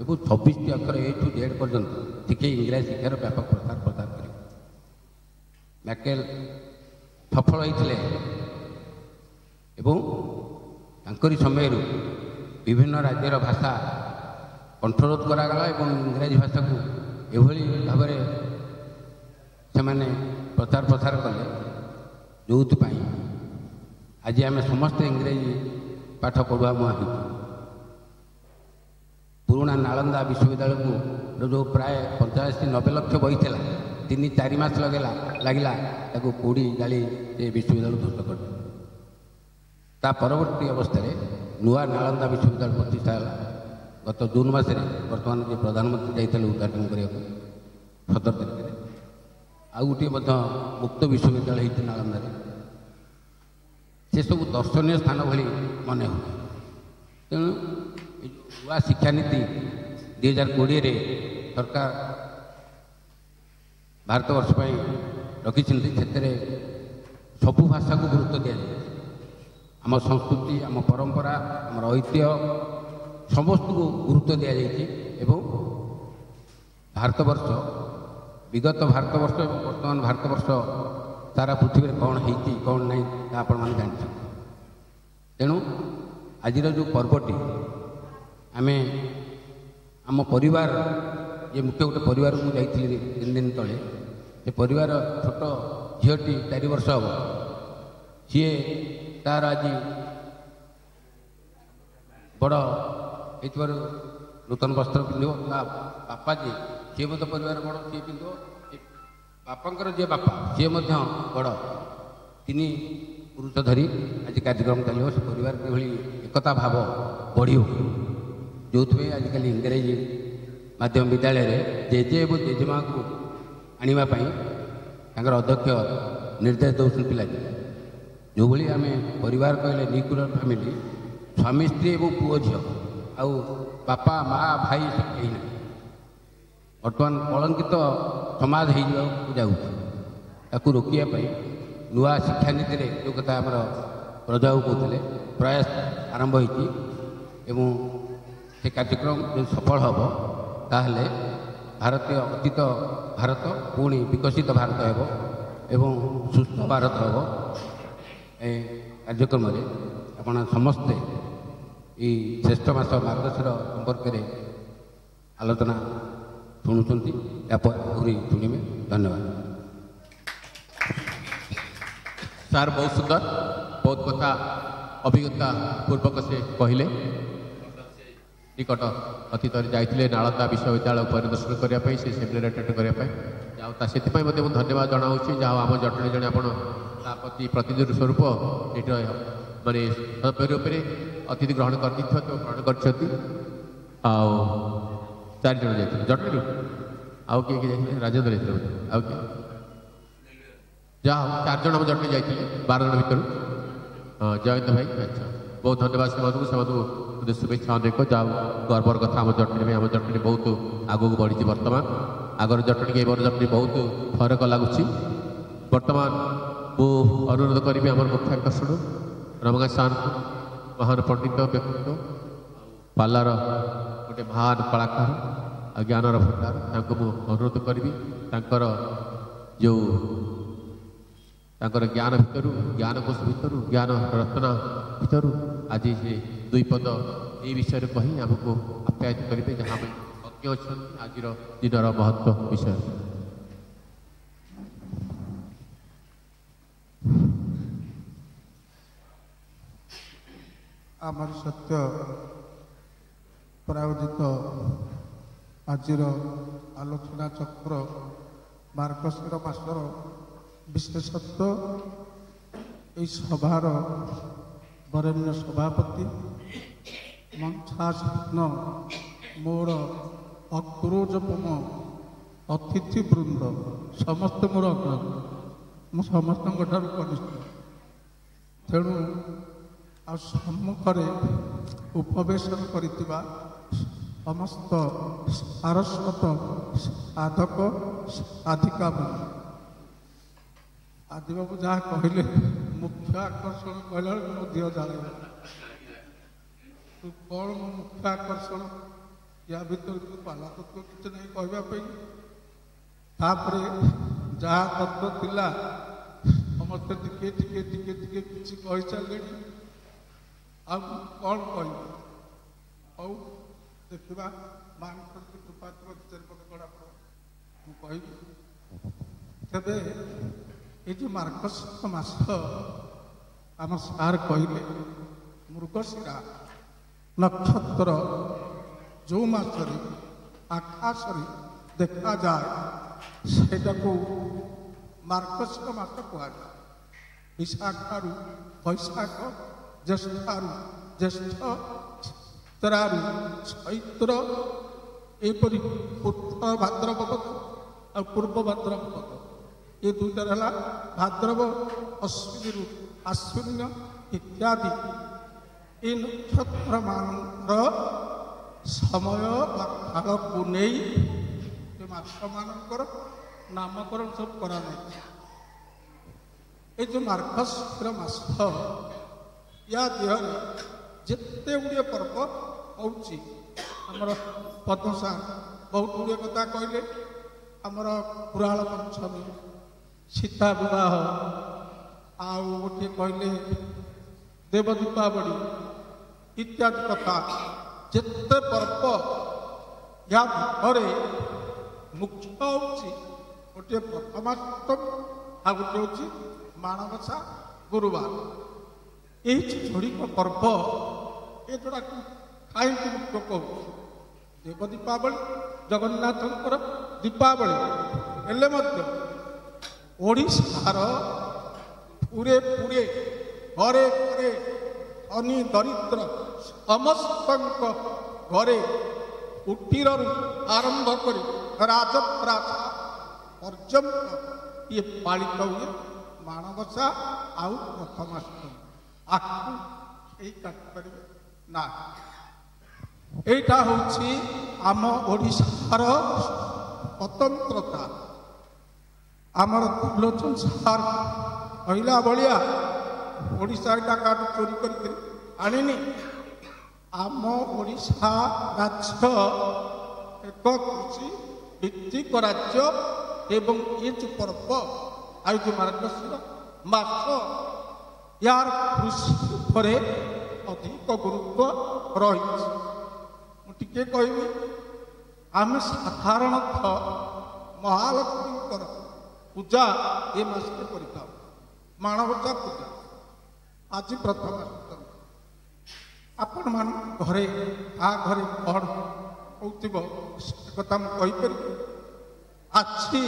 ଏବଂ 26ଟି ଅକ୍ଷର A to Z ପର୍ଯ୍ୟନ୍ତ ଶିଖେଇ ଇଂରାଜୀ ଶିକ୍ଷାର ବ୍ୟାପକ ପ୍ରସାର କରିବ। ମ୍ୟାକେଲ ସଫଳ ହୋଇଥିଲେ ଏବଂ ତାଙ୍କରି ସମୟରୁ ବିଭିନ୍ନ ରାଜ୍ୟର ଭାଷା କଣ୍ଠରୋଧ କରାଗଲା ଏବଂ ଇଂରାଜୀ ଭାଷାକୁ ଏଭଳି ଭାବରେ ସେମାନେ ପ୍ରଚାର ପ୍ରସାର କଲେ, ଯେଉଁଥିପାଇଁ ଆଜି ଆମେ ସମସ୍ତେ ଇଂରାଜୀ ପାଠ ପଢ଼ୁଆ ମୁହାଁ ହେଉଛୁ। ପୁରୁଣା ନାଳନ୍ଦା ବିଶ୍ୱବିଦ୍ୟାଳୟକୁ ଯେଉଁ ପ୍ରାୟ 85-90 ଲକ୍ଷ ବହି ଥିଲା, 3-4 ମାସ ଲାଗିଲା ତାକୁ ପୋଡ଼ି ଜାଳି ସେ ବିଶ୍ୱବିଦ୍ୟାଳୟ ଧ୍ୱଂସ କରିଦେଲେ। ତା ପରବର୍ତ୍ତୀ ଅବସ୍ଥାରେ ନୂଆ ନାଳନ୍ଦା ବିଶ୍ୱବିଦ୍ୟାଳୟ ପ୍ରତିଷ୍ଠା ହେଲା। ଗତ ଜୁନ୍ ମାସରେ ବର୍ତ୍ତମାନ ଯେ ପ୍ରଧାନମନ୍ତ୍ରୀ ଯାଇଥିଲେ ଉଦ୍ଘାଟନ କରିବାକୁ 17 ତାରିଖରେ। ଆଉ ଗୋଟିଏ ମଧ୍ୟ ମୁକ୍ତ ବିଶ୍ୱବିଦ୍ୟାଳୟ ହେଇଛି ନାଳନ୍ଦାରେ। ସେସବୁ ଦର୍ଶନୀୟ ସ୍ଥାନ ଭଳି ମନେ ହୁଏ। ତେଣୁ ନୂଆ ଶିକ୍ଷାନୀତି 2020ରେ ସରକାର ଭାରତବର୍ଷ ପାଇଁ ରଖିଛନ୍ତି। ସେଥିରେ ସବୁ ଭାଷାକୁ ଗୁରୁତ୍ୱ ଦିଆଯାଏ। ଆମ ସଂସ୍କୃତି, ଆମ ପରମ୍ପରା, ଆମର ଐତିହ୍ୟ ସମସ୍ତଙ୍କୁ ଗୁରୁତ୍ୱ ଦିଆଯାଇଛି ଏବଂ ଭାରତବର୍ଷ, ବିଗତ ଭାରତବର୍ଷ ଏବଂ ବର୍ତ୍ତମାନ ଭାରତବର୍ଷ ସାରା ପୃଥିବୀରେ କ'ଣ ହେଇଛି କ'ଣ ନାହିଁ ତାହା ଆପଣମାନେ ଜାଣିଛନ୍ତି। ତେଣୁ ଆଜିର ଯେଉଁ ପର୍ବଟି ଆମେ ଆମ ପରିବାର, ଯେ ମୁଖ୍ୟ ଗୋଟେ ପରିବାରକୁ ମୁଁ ଯାଇଥିଲି 3 ଦିନ ତଳେ, ସେ ପରିବାର ଛୋଟ ଝିଅଟି 4 ବର୍ଷ ହେବ, ସିଏ ତାର ଆଜି ବଡ଼ ହେଇଥିବାରୁ ନୂତନ ବସ୍ତ୍ର ପିନ୍ଧିବ। ତା ବାପା ଯିଏ, ସିଏ ମଧ୍ୟ ପରିବାର ବଡ଼, ସିଏ ପିନ୍ଧିବ। ବାପାଙ୍କର ଯିଏ ବାପା, ସିଏ ମଧ୍ୟ ବଡ଼। 3 ପୁରୁଷ ଧରି ଆଜି କାର୍ଯ୍ୟକ୍ରମ ଚାଲିବ। ସେ ପରିବାର କିଭଳି ଏକତା ଭାବ ବଢ଼ିବ, ଯେଉଁଥିପାଇଁ ଆଜିକାଲି ଇଂରାଜୀ ମାଧ୍ୟମ ବିଦ୍ୟାଳୟରେ ଜେଜେ ଏବଂ ଜେଜେମାଙ୍କୁ ଆଣିବା ପାଇଁ ତାଙ୍କର ଅଧ୍ୟକ୍ଷ ନିର୍ଦ୍ଦେଶ ଦେଉଛନ୍ତି ପିଲାଟି। ଯେଉଁଭଳି ଆମେ ପରିବାର କହିଲେ ନ୍ୟୁକ୍ଲିୟର ଫ୍ୟାମିଲି, ସ୍ୱାମୀ ସ୍ତ୍ରୀ ଏବଂ ପୁଅ ଝିଅ, ଆଉ ବାପା ମା ଭାଇ କେହି ନାହିଁ। ବର୍ତ୍ତମାନ କଳଙ୍କିତ ସମାଜ ହେଇଯିବାକୁ ଯାଉଛି। ତାକୁ ରୋକିବା ପାଇଁ ନୂଆ ଶିକ୍ଷାନୀତିରେ ଯେଉଁ କଥା ଆମର ପ୍ରଜାକୁ କହୁଥିଲେ, ପ୍ରୟାସ ଆରମ୍ଭ ହୋଇଛି ଏବଂ ସେ ସେ କାର୍ଯ୍ୟକ୍ରମ ଯଦି ସଫଳ ହେବ ତାହେଲେ ଭାରତୀୟ ଅତୀତ ଭାରତ ପୁଣି ବିକଶିତ ଭାରତ ହେବ ଏବଂ ସୁସ୍ଥ ଭାରତ ହେବ। ଏ କାର୍ଯ୍ୟକ୍ରମରେ ଆପଣ ସମସ୍ତେ ଏଇ ଶ୍ରେଷ୍ଠ ମାସ ମାର୍ଗଶିର ସମ୍ପର୍କରେ ଆଲୋଚନା ଶୁଣୁଛନ୍ତି, ଏହାପରେ ଆହୁରି ଶୁଣିବେ। ଧନ୍ୟବାଦ। ସାର୍ ବହୁତ ସୁନ୍ଦର, ବହୁତ କଥା ଅଭିଜ୍ଞତା ପୂର୍ବକ ସେ କହିଲେ। ନିକଟ ଅତୀତରେ ଯାଇଥିଲେ ନାଳନ୍ଦା ବିଶ୍ୱବିଦ୍ୟାଳୟ ପରିଦର୍ଶନ କରିବା ପାଇଁ, ସେ ସେମିନାର ଆଟେଣ୍ଡ କରିବା ପାଇଁ। ଯାହା ତା ସେଥିପାଇଁ ମଧ୍ୟ ମୁଁ ଧନ୍ୟବାଦ ଜଣାଉଛି। ଯାହା ଆମ ଜଟଣୀ ଜଣେ ଆପଣ ତା ପ୍ରତି ପ୍ରତିନିଧି ସ୍ୱରୂପ ଏଇଟା ମାନେ ରୂପରେ ଅତିଥି ଗ୍ରହଣ କରିଦେଇଥିବା ଗ୍ରହଣ କରିଛନ୍ତି। ଆଉ 4 ଜଣ ଯାଇଥିଲେ ଜଟଣୀରୁ, ଆଉ କିଏ କିଏ ଯାଇଥିଲେ? ରାଜେନ୍ଦ୍ର ଯାଇଥିଲେ ବୋଧେ, ଆଉ କିଏ? ଯାହା ହଉ 4 ଜଣ ଆମ ଜଟଣୀ ଯାଇଥିଲେ 12 ଜଣ ଭିତରୁ। ଜୟନ୍ତ ଭାଇ, ଆଚ୍ଛା ବହୁତ ଧନ୍ୟବାଦ ସେମାନଙ୍କୁ शुभेच्छा अनेक। जा गर्वर कथा आम जटनी में, आम जटनी बहुत आगू बढ़ी। बर्तमान आगर जटनी के जटनी बहुत फरक लगुच। बर्तमान मु अनुरोध करी आम मुख्य आकर्षण रमाकांत सार को, महान पंडित व्यक्तित्व, पालार गोटे महान कलाकार, ज्ञानर भंडार, अनुरोध करी जो ज्ञान भितर, ज्ञानकोश भितर, ज्ञान रत्न भितर आज से 2 पद ये विषय कही आमको आप्यायित करेंगे, जहाँ अज्ञ अच्छा आज दिनर महत्व विषय। आमर सत्य प्रायोजित आज आलोचना चक्र मार्गशीर मासर विशेषत्व, सभार वरेण्य सभापति मंचासीन मोर अक्रोजपम अतिथि वृंद समस्त मोर अग्रज, मु समस्त कनिष्ठ। तेणु सम्मुखें उपवेशन करितिबा समस्त सारस्वत साधक साधिका आदिबाबू जहाँ कहले मुख्य आकर्षण कहला मो दिह जाए तू कौन मो मुख्य आकर्षण या भीतर तू पाला तत्व किसी नहीं कहवाई। तापरे जहाँ तत्व थिला समस्ते टिके टिके टिके टिके किसी कही सारे आ कौन कह देखा मां कृपा चारिपट कड़ा मुझे तेरे ये जो मार्गशीर मास आम सार कहले मृगशिरा नक्षत्र जो मासरे आकाश देखा जाए सेटा को मार्गशीर मास कह। विशाखारू वैशाख, ज्येष्ठारू ज्येष्ठ, चित्रारू चैत्र, एपरी उत्तर भाद्रपद और पूर्व भाद्रपद, ये दुईटार है भाद्रव अश्विनी आश्विन इत्यादि। ये नक्षत्र मान समय काल को नहीं नामकरण सब करा। ये जो मार्गशीर मास या देह जिते गुड़े पर्व होमर पद्मसा बहुत गुड़े कथा कहले। आमर पुराण पंचमी, सीता विवाह, आउ गोटे कहले देव दीपावली इत्यादि कथा जिते पर्व या भितर मुख्य गोटे प्रथमाष्टमी आ गोटे हूँ माणबसा गुरुवार। ये जोड़िक पर्व ये जोड़ा कहीं मुख्य कह देव दीपावली जगन्नाथंकर दीपावली हेले ओडिशार पूरे पूरे घरे घरे धनी दरिद्र समस्त घरे कुटीर आरंभ कर राजप्रासा पर्यंत ये पालित हुए माणबसा आउ प्रथमाष्टमी। आपको यही काटिपारे ना यहाँ हूँ आम ओडिशार स्वतंत्रता। आमर त्रिलोचन सार कहला भाया ओडिशा यहाँ काटू चोरी कर आनी ଆମ ଓଡ଼ିଶା ରାଜ୍ୟ ଏକ କୃଷି ଭିତ୍ତିକ ରାଜ୍ୟ ଏବଂ ଏ ଯେଉଁ ପର୍ବ ଆଉ ଯେଉଁ ମାର୍ଗଶିର ମାସ ୟାର କୃଷି ଉପରେ ଅଧିକ ଗୁରୁତ୍ୱ ରହିଛି। ମୁଁ ଟିକେ କହିବି, ଆମେ ସାଧାରଣତଃ ମହାଲକ୍ଷ୍ମୀଙ୍କର ପୂଜା ଏ ମାସରେ କରିଥାଉ, ମାଣବସା ପୂଜା। ଆଜି ପ୍ରଥମାଷ୍ଟମୀ। ଆପଣମାନଙ୍କ ଘରେ ଘରେ କ'ଣ ହେଉଥିବ ସେ କଥା ମୁଁ କହିପାରିବି। ଆଜି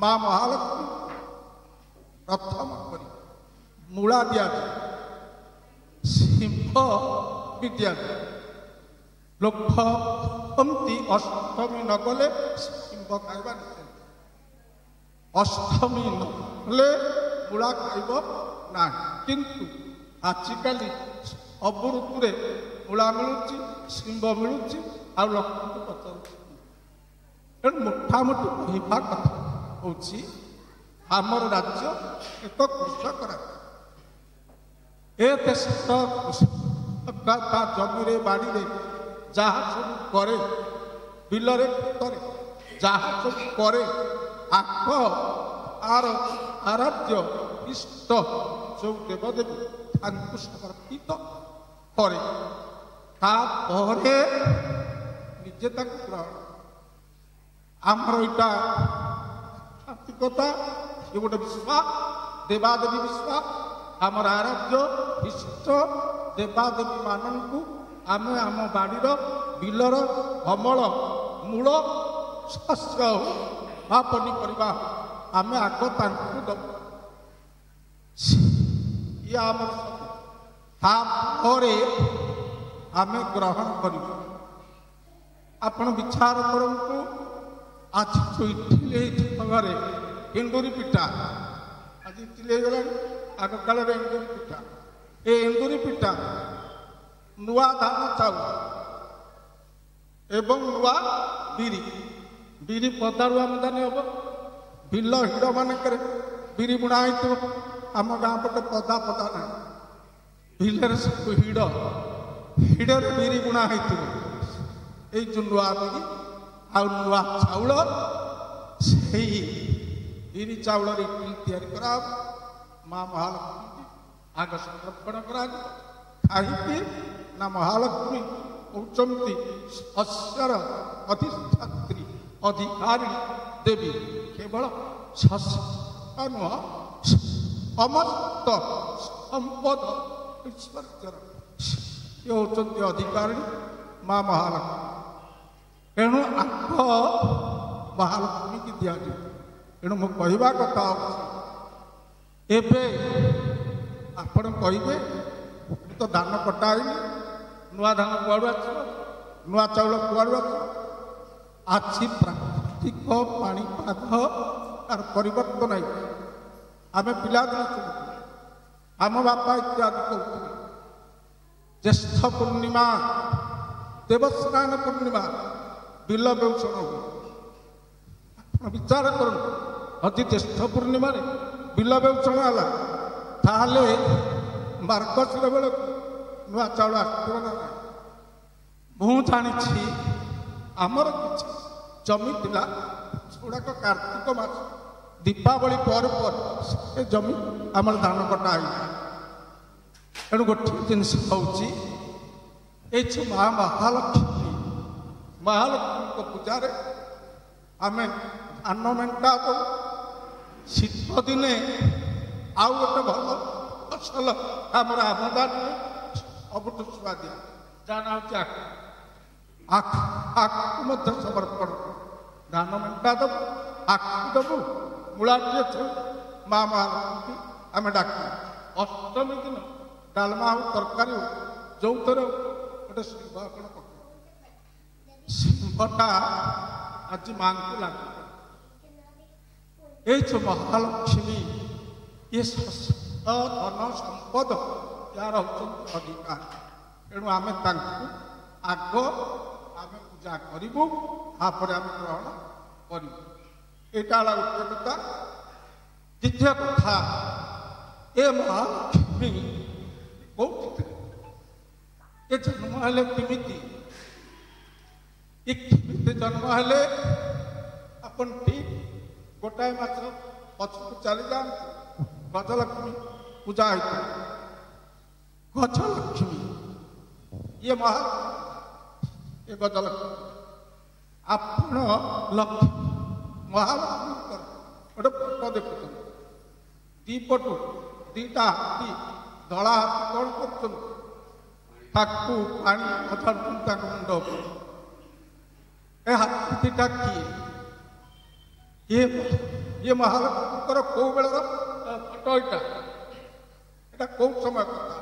ମା ମହାଲକ୍ଷ୍ମୀ ପ୍ରଥମ କରି ମୂଳା ଦିଆଯାଏ, ଶିମ୍ବ ବି ଦିଆଯାଏ। ଲୋକ କହନ୍ତି ଅଷ୍ଟମୀ ନ ଗଲେ ଶିମ୍ବ ଖାଇବା ନିଷେଧ, ଅଷ୍ଟମୀ ନହେଲେ ମୂଳା ଖାଇବ ନାହିଁ। କିନ୍ତୁ ଆଜିକାଲି ସବୁ ଋତୁରେ ମୂଳା ମିଳୁଛି, ଶିମ୍ବ ମିଳୁଛି, ଆଉ ଲୋକଙ୍କୁ ପଚାରୁଛି। ତେଣୁ ମୋଟାମୋଟି କହିବା କଥା ହେଉଛି ଆମର ରାଜ୍ୟ ଏକ କୃଷକ ରାଜ୍ୟ। ଏ ଦେଶର କୃଷକ ତା ଜମିରେ ବାଡ଼ିରେ ଯାହା ସବୁ କରେ, ବିଲରେ କ୍ଷେତରେ ଯାହା ସବୁ କରେ, ଆଗ ତାର ଆରାଧ୍ୟ ଇଷ୍ଟ ଯେଉଁ ଦେବଦେବୀ ତାଙ୍କୁ ସମର୍ପିତ କରେ, ତାପରେ ନିଜେ ତାକୁ ଗ୍ରହଣ। ଆମର ଏଇଟା ଆର୍ଥିକତା, ଏ ଗୋଟେ ବିଶ୍ୱାସ, ଦେବାଦେବୀ ବିଶ୍ୱାସ। ଆମର ଆରାଧ୍ୟ ଇଷ୍ଟ ଦେବାଦେବୀ ମାନଙ୍କୁ ଆମେ ଆମ ବାଡ଼ିର ବିଲର ଅମଳ ମୂଳ ଶସ୍ୟ ହଉ ବା ପନିପରିବା ଆମେ ଆଗ ତାଙ୍କୁ ଦେବୁ। ଇଏ ଆମର ସବୁ, ତାପରେ ଆମେ ଗ୍ରହଣ କରିବୁ। ଆପଣ ବିଚାର କରନ୍ତୁ, ଆଜି ଯେଉଁ ଇଟିଲି ହେଇଥିବ ଘରେ, ଏଣ୍ଡୁରି ପିଠା, ଆଜି ଇଟିଲି ହେଇଗଲାଣି, ଆଗକାଳରେ ଏଣ୍ଡୁରି ପିଠା। ଏ ଏଣ୍ଡୁରି ପିଠା ନୂଆ ଧାନ ଚାଉଳ ଏବଂ ନୂଆ ବିରି, ବିରି ପଦାରୁ ଆମଦାନୀ ହେବ। ବିଲ ହିଡ଼ ମାନଙ୍କରେ ବିରି ବୁଣା ହେଇଥିବ, ଆମ ଗାଁ ପଟେ ପଦା ନାହିଁ, ବିଲରେ ସବୁ ହିଡ଼ରେ ବିରି ବୁଣା ହେଇଥିବ। ଏଇ ଯେଉଁ ନୂଆ ବିରି ଆଉ ନୂଆ ଚାଉଳ, ସେଇ ବିରି ଚାଉଳରେ ଇଟିଲି ତିଆରି କରାହବ। ମା ମହାଲକ୍ଷ୍ମୀ ଆଗ ସମର୍ପଣ କରାଯିବ। କାହିଁକି ନା ମହାଲକ୍ଷ୍ମୀ ହେଉଛନ୍ତି ଶସ୍ୟର ଅଧିଷ୍ଠାତ୍ରୀ, ଅଧିକାରୀ ଦେବୀ। କେବଳ ଶସ୍ୟ ନୁହଁ, ସମସ୍ତ ସମ୍ପଦ ଐଶ୍ୱର୍ଯ୍ୟର ସେ ହେଉଛନ୍ତି ଅଧିକାରୀ ମା ମହାଲକ୍ଷ୍ମୀ। ଏଣୁ ଆଗ ମହାଲକ୍ଷ୍ମୀକି ଦିଆଯିବ। ଏଣୁ ମୁଁ କହିବା କଥା ହେଉଛି, ଏବେ ଆପଣ କହିବେ ତ ଧାନ କଟା ହେଇନି, ନୂଆ ଧାନ କୁଆଡ଼ୁ ଆସିବ, ନୂଆ ଚାଉଳ କୁଆଡ଼ୁ ଆସିବ? ଆଜି ପ୍ରାକୃତିକ ପାଣିପାଗ ତାର ପରିବର୍ତ୍ତନ ହେଇଛି। ଆମେ ପିଲାଦିନ ଶୁଣୁଥିଲୁ, ଆମ ବାପା ଇତ୍ୟାଦି କହୁଥିଲେ, ଜ୍ୟେଷ୍ଠ ପୂର୍ଣ୍ଣିମା, ଦେବସ୍ନାନ ପୂର୍ଣ୍ଣିମା, ବିଲ ବେଉଷଣ ହୁଏ। ଆପଣ ବିଚାର କରନ୍ତୁ, ଯଦି ଜ୍ୟେଷ୍ଠ ପୂର୍ଣ୍ଣିମାରେ ବିଲ ବେଉଷଣ ହେଲା, ତାହେଲେ ମାର୍ଗଶିର ବେଳକୁ ନୂଆ ଚାଉଳ ଆସିଥିବ ନା ନାହିଁ? ମୁଁ ଜାଣିଛି ଆମର କିଛି ଜମି ଥିଲା, ସେଗୁଡ଼ାକ କାର୍ତ୍ତିକ ମାସ ଦୀପାବଳି ପରେ ସେ ଜମି ଆମର ଧାନ କଟା ହେଇଥିଲା। ତେଣୁ ଗୋଟିଏ ଜିନିଷ ହେଉଛି, ଏଇ ଯେଉଁ ମହାଲକ୍ଷ୍ମୀଙ୍କ ପୂଜାରେ ଆମେ ଧାନ ମେଣ୍ଟା ଦେଉ। ଶୀତ ଦିନେ ଆଉ ଗୋଟେ ଭଲ ଫସଲ ଆମର ଆମଦାନୀ ସବୁଠୁ ସୁଆଦିଆ, ଯାହା ନାଁ ହେଉଛି ଆଖୁ। ଆଖୁ ମଧ୍ୟ ସମର୍ପଣ, ଧାନ ମେଣ୍ଟା ଦେବୁ, ଆଖୁ ଦେବୁ, ମୂଳାଟିଏ ଥୋଇ ମା ମହାଲକ୍ଷ୍ମୀକି ଆମେ ଡାକିବୁ। ଅଷ୍ଟମୀ ଦିନ ଡାଲମା ହଉ, ତରକାରୀ ହଉ, ଯେଉଁଥିରେ ଗୋଟେ ଶିମ୍ବ ଆପଣ ପକେଇବେ। ଶିମ୍ବଟା ଆଜି ମାଙ୍କୁ ଲାଗିବ। এই যে মহালক্ষ্মী, এ ধন সম্পদ यार अधिकार। तेणु आम आग आम पूजा करूँ तापर आम ग्रहण करूँ। यहाँ गोटे कथा। द्वितीय कथा ए महालक्ष्मी कौटी ये जन्म हेले किमिति ये किमिति जन्म हेले अपन ठीक गोटाए मास पछक चली जान गजलक्ष्मी पूजा होती गजलक्ष्मी ये महालक्ष्मी ये गजलक्ष्मी आपण लक्ष्मी महालक्ष्मी गोटे फोटो देखुं दीपटू दीटा हाथी धड़ा हाथी कौन कर ताकू पानी अछाड़ मुंड ए हाथी दीटा किए ये महालक्ष्मी कौ बेलर फोटो यहाँ कौ समय कथा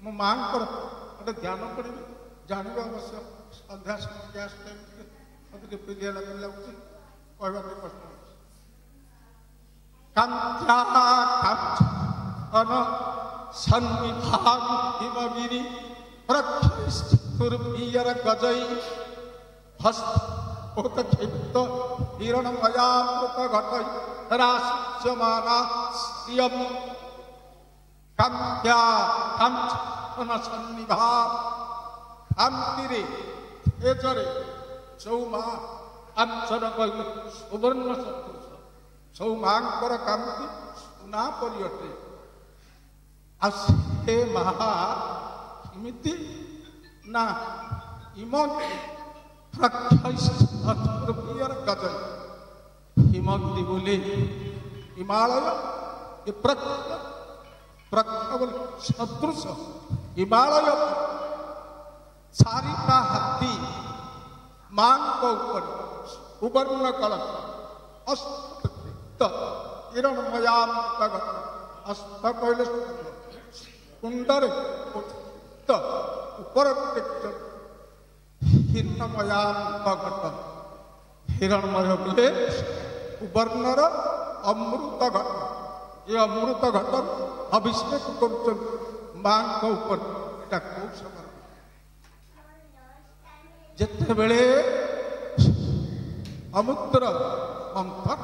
मो माँ गोटे ध्यान पड़ी जानवा अवश्य सन्ध्या समय गैस टाइम मत पिलिया लगुच कहवा कष्ट कांत्यान सन्निधान हिमगिरी प्रक्षुर्पीयर गजई हस्तोतक्षिप्त हिरणमयामृत घटई राशिच्यमाना श्रियम कांत्या कांचन सन्निधान कांतिरे तेजरे चौमा आंचन कही सुवर्ण सदृश सौमांकर कांति सुना परियटे आसे महा किमिति ना इमग्नि प्रक्षुर्पीयर गजई हिमग्नि बोले हिमालय ये प्रख्य सदृश हिमालय चारिटा हाथी मां ऊपर सुवर्ण कलश हिरणमयाम हस्त कहले कुंडर ऊपर हिरणमयाम घट हिरणमय बोले सुवर्णर अमृत घट ये अमृत घट अभिषेक कर मां ऊपर कौ समय जिते बेले समुद्र मंथन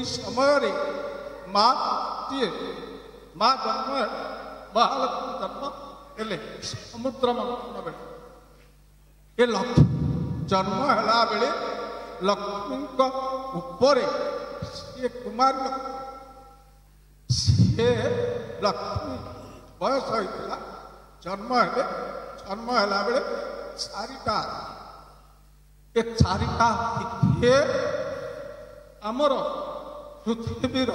समय माँ माँ जन्म महालक्ष्मी जन्म हेले समुद्र मंथन बेले ये लक्ष्मी जन्म है बेले लक्ष्मी ऊपर ये कुमार सी लक्ष्मी बयस होता जन्म है बेले चारिटा ये चारिटा किए आमर पृथ्वीर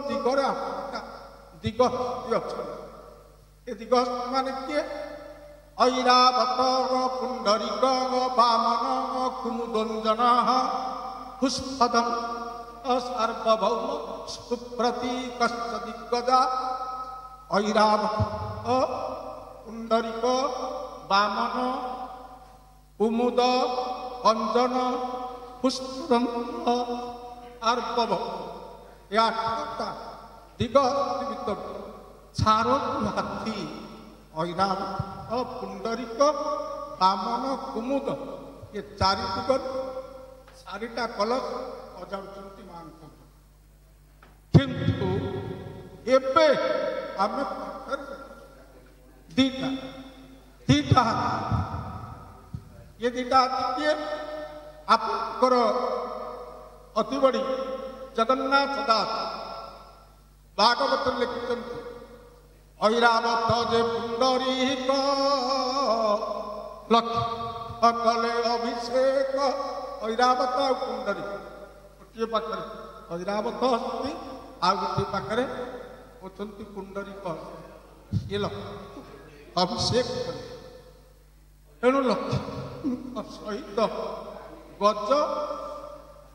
दिगरे दिग ये दिग मान किए ऐरावत पुंडरीक वामन कुमुदंजन पुष्पदम सार्वभौम सुप्रतीक दिग्गजा ऐरावत पुंडरीक वामन कुमुद अंजन पुष्पदम आर्भव या दिग भर चारो हाथी ऐरावत पुंडरीक वामन कुमुद ये चारि दिग चारिटा कलश बजाउछन्ति मां किंतु एबे आमे दीटा दीटा ये दीटा किए आपकर अति बड़ी जगन्नाथ दास भागवत लिखित ऐरावत जे पुंडरीक लक्ष्य कले अभिषेक ऐरावत आ पुंडरी गोटे पाखे ऐरावत हस्ती आ गोटे पाखे होती पुंडरीक ये लक्ष्य अभिषेक कले तेणु लक्ष्मी सहित गज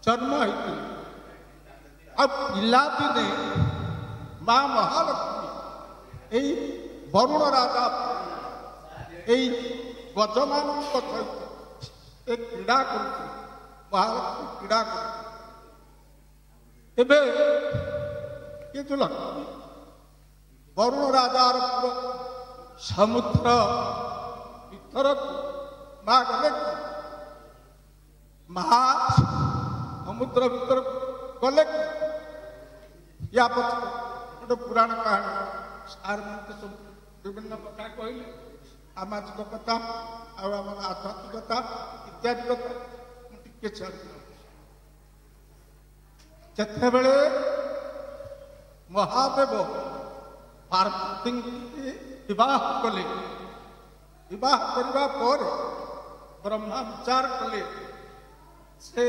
जन्म होती आ पिलादिने माँ महालक्ष्मी यही वरुण राजा यही गजमान सहित एक क्रीड़ा कर महालक्ष्मी क्रीड़ा कर ये जो लक्ष्मी वरुण राजार समुद्र भीतर माँ गले महा समुद्र भीतर गले या पक्ष गोटे पुराण कहानी ସାର୍ ମାନେ ସବୁ ବିଭିନ୍ନ କଥା କହିଲେ ସାମାଜିକ କଥା ଆଉ ଆମର ଆଧ୍ୟାତ୍ମିକତା ଇତ୍ୟାଦି କଥା ମୁଁ ଟିକେ ଛାଡ଼ି ଯେତେବେଳେ ମହାଦେବ ପାର୍ବତୀଙ୍କୁ ବିବାହ କଲେ ବିବାହ କରିବା ପରେ ବ୍ରହ୍ମା ବିଚାର କଲେ ସେ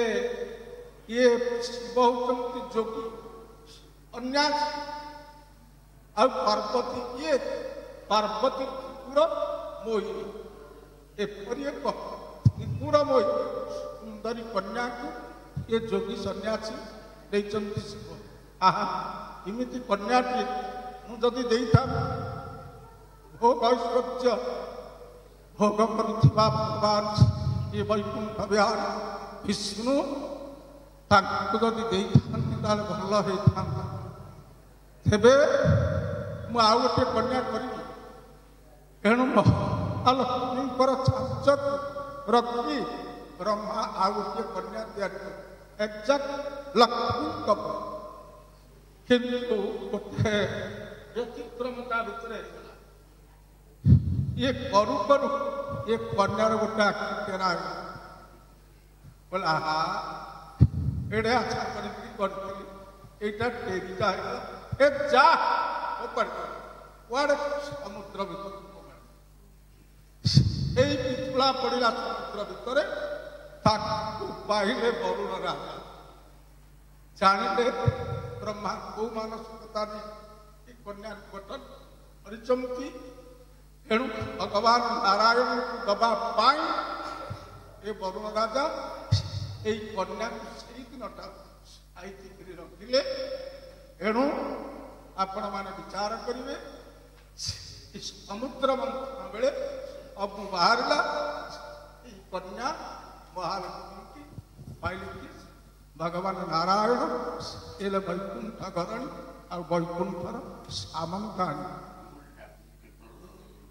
ଇଏ ଶିବ ହେଉଛନ୍ତି ଯୋଗୀ ଅନ୍ୟାସୀ ଆଉ ପାର୍ବତୀ କିଏ ପାର୍ବତୀ ତ୍ରିପୁର ମୋହିନୀ ଏପରି ଏକ ତ୍ରିପୁର ମୋହିନୀ ସୁନ୍ଦରୀ କନ୍ୟାକୁ ଇଏ ଯୋଗୀ ସନ୍ନ୍ୟାସୀ ଦେଇଛନ୍ତି ଶିବ ଆହା ଏମିତି କନ୍ୟାଟିଏ ମୁଁ ଯଦି ଦେଇଥାନ୍ତି ଭୋଗ ଐଶ୍ୱର୍ଯ୍ୟ ଭୋଗ କରୁଥିବା ଭଗବାନ ଏ ବୈକୁଣ୍ଠ ବିହାର ବିଷ୍ଣୁ ତାଙ୍କୁ ଯଦି ଦେଇଥାନ୍ତି ତାହେଲେ ଭଲ ହେଇଥାନ୍ତା ତେବେ ମୁଁ ଆଉ ଗୋଟିଏ କନ୍ୟା କରିବି ଏଣୁ ମହାଲକ୍ଷ୍ମୀଙ୍କର ଛାଞ୍ଚକୁ ରଖି ବ୍ରହ୍ମା ଆଉ ଗୋଟିଏ କନ୍ୟା ତିଆରି କଲେ ଏକ୍ଜାକ୍ଟ ଲକ୍ଷ୍ମୀଙ୍କ ପରି କିନ୍ତୁ ଗୋଟେ ବ୍ୟତିକ୍ରମତା ଭିତରେ ଇଏ କରୁ କରୁ ଏ କନ୍ୟାର ଗୋଟେ ଆଖି ଟେରା ବୋଲେ ଆହା ଏଡ଼େ ଆଶା କରିକି କରିଥିଲି ଏଇଟା ଟେରିଟା ହେଇଗଲା ଏ ଯା କୁଆଡ଼େ ସମୁଦ୍ର ଭିତରକୁ ଏଇ ପିଛୁଳା ପଡ଼ିଲା ସମୁଦ୍ର ଭିତରେ ତାକୁ ପାଇଲେ ବରୁଣ ରାଜା ଜାଣିଲେ ବ୍ରହ୍ମା କୋଉ ମାନସିକତା ନେଇ ଏ କନ୍ୟାକୁ ଗଠନ କରିଛନ୍ତି ଏଣୁ ଭଗବାନ ନାରାୟଣଙ୍କୁ ଦବା ପାଇଁ ଏ ବରୁଣ ରାଜା ଏଇ କନ୍ୟାକୁ ସେଇଦିନଟା ସାଇତିକିରି ରଖିଲେ ଏଣୁ ଆପଣମାନେ ବିଚାର କରିବେ ସମୁଦ୍ର ମନ୍ଥନ ବେଳେ ସବୁ ବାହାରିଲା ଏଇ କନ୍ୟା ମହାଲକ୍ଷ୍ମୀ ପାଇଲେ ଭଗବାନ ନାରାୟଣ ଏଲେ ବୈକୁଣ୍ଠ ଘରଣୀ ଆଉ ବୈକୁଣ୍ଠର ସାମନ୍ତାଣୀ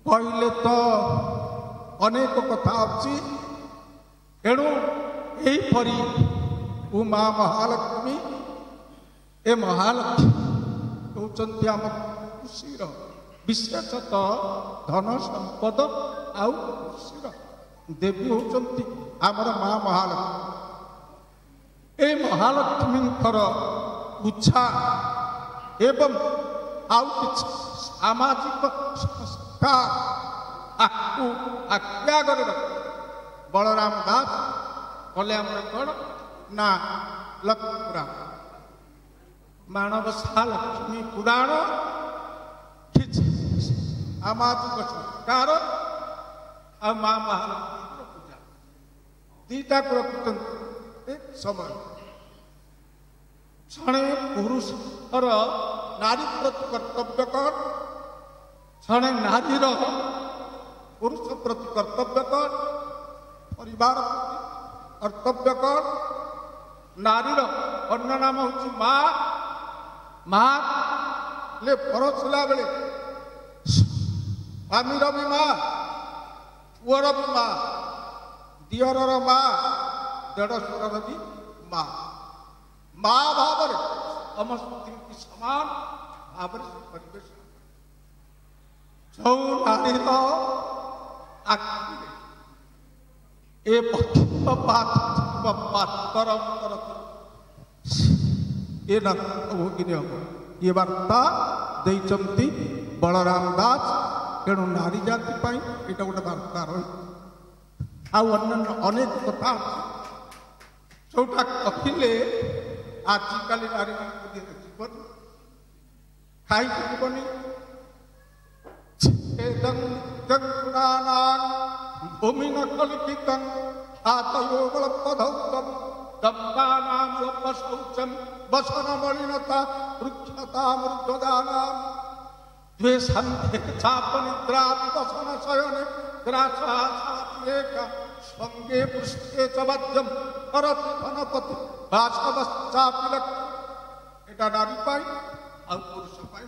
କହିଲେ ତ ଅନେକ କଥା ଅଛି ଏଣୁ ଏଇପରି ଉମା ମହାଲକ୍ଷ୍ମୀ ଏ ମହାଲକ୍ଷ୍ମୀ ହେଉଛନ୍ତି ଆମ ଖୁସିର ବିଶେଷତଃ ଧନ ସମ୍ପଦ ଆଉ ଖୁସିର ଦେବୀ ହେଉଛନ୍ତି ଆମର ମା ମହାଲକ୍ଷ୍ମୀ এই মহালক্ষ্মীଙ୍କର ପୂଜା ଏବଂ ଆଉ କିଛି ସାମାଜିକ ସଂସ୍କାର ଆକୁ ଆଜ୍ଞାଗରେ ରଖି ବଳରାମ ଦାସ କଲେ ଆମର କ'ଣ ନା ଲକ୍ଷ୍ମୀ ପୁରାଣ ମାଣବସା ଲକ୍ଷ୍ମୀ ପୁରାଣ କିଛି ସାମାଜିକ ସଂସ୍କାର ଆଉ ମା ମହାଲକ୍ଷ୍ମୀଙ୍କର ପୂଜା ଦୁଇଟାକୁ ରଖୁଛନ୍ତି ସମୟ ଜଣେ ପୁରୁଷର ନାରୀ ପ୍ରତି କର୍ତ୍ତବ୍ୟ କ'ଣ ଜଣେ ନାରୀର ପୁରୁଷ ପ୍ରତି କର୍ତ୍ତବ୍ୟ କ'ଣ ପରିବାର ପ୍ରତି କର୍ତ୍ତବ୍ୟ କ'ଣ ନାରୀର ଅନ୍ୟ ନାମ ହେଉଛି ମା ମା ହେଲେ ପରସିଲା ବେଳେ ସ୍ୱାମୀର ବି ମା ପୁଅର ବି ମା ଦିଅରର ମା ଦେଢ଼ଶୁରର ବି ମା ମା ଭାବରେ ସମସ୍ତଙ୍କୁ ସମାନ ଭାବରେ ପରିବେଷଣ ଯେଉଁ ନାରୀର ଆଖିରେ ଏ ପାତର ଏ ଭୋଗିନୀ ହବ ଏ ବାର୍ତ୍ତା ଦେଇଛନ୍ତି ବଳରାମ ଦାସ ତେଣୁ ନାରୀ ଜାତି ପାଇଁ ଏଇଟା ଗୋଟେ ବାର୍ତ୍ତା ରହି ଆଉ ଅନ୍ୟାନ୍ୟ ଅନେକ କଥା ଅଛି ଯୋଉଟା କହିଲେ ଆଜିକାଲି ନାରୀମାନଙ୍କୁ ଦିଆଯାଏ ଜୀବନ ଖାଇକି ଯିବନି ଭୂମି ନକଲିକିତଂ ଆତୟୋଗଳପଧୌତଂ ଦମ୍ବାନାମଳପଶୌଚଂ ବସନ ମଳିନତା ବୃକ୍ଷତା ମୃଦ୍ୱଦାନାଂ द्वे संधे चाप निद्रा विवसन शयने ग्रासालेका स्वंगे पृष्ठे च वध्यम करति धनपति भाषवश्चापिलक एटा नारी पाई आ पुरुष पाई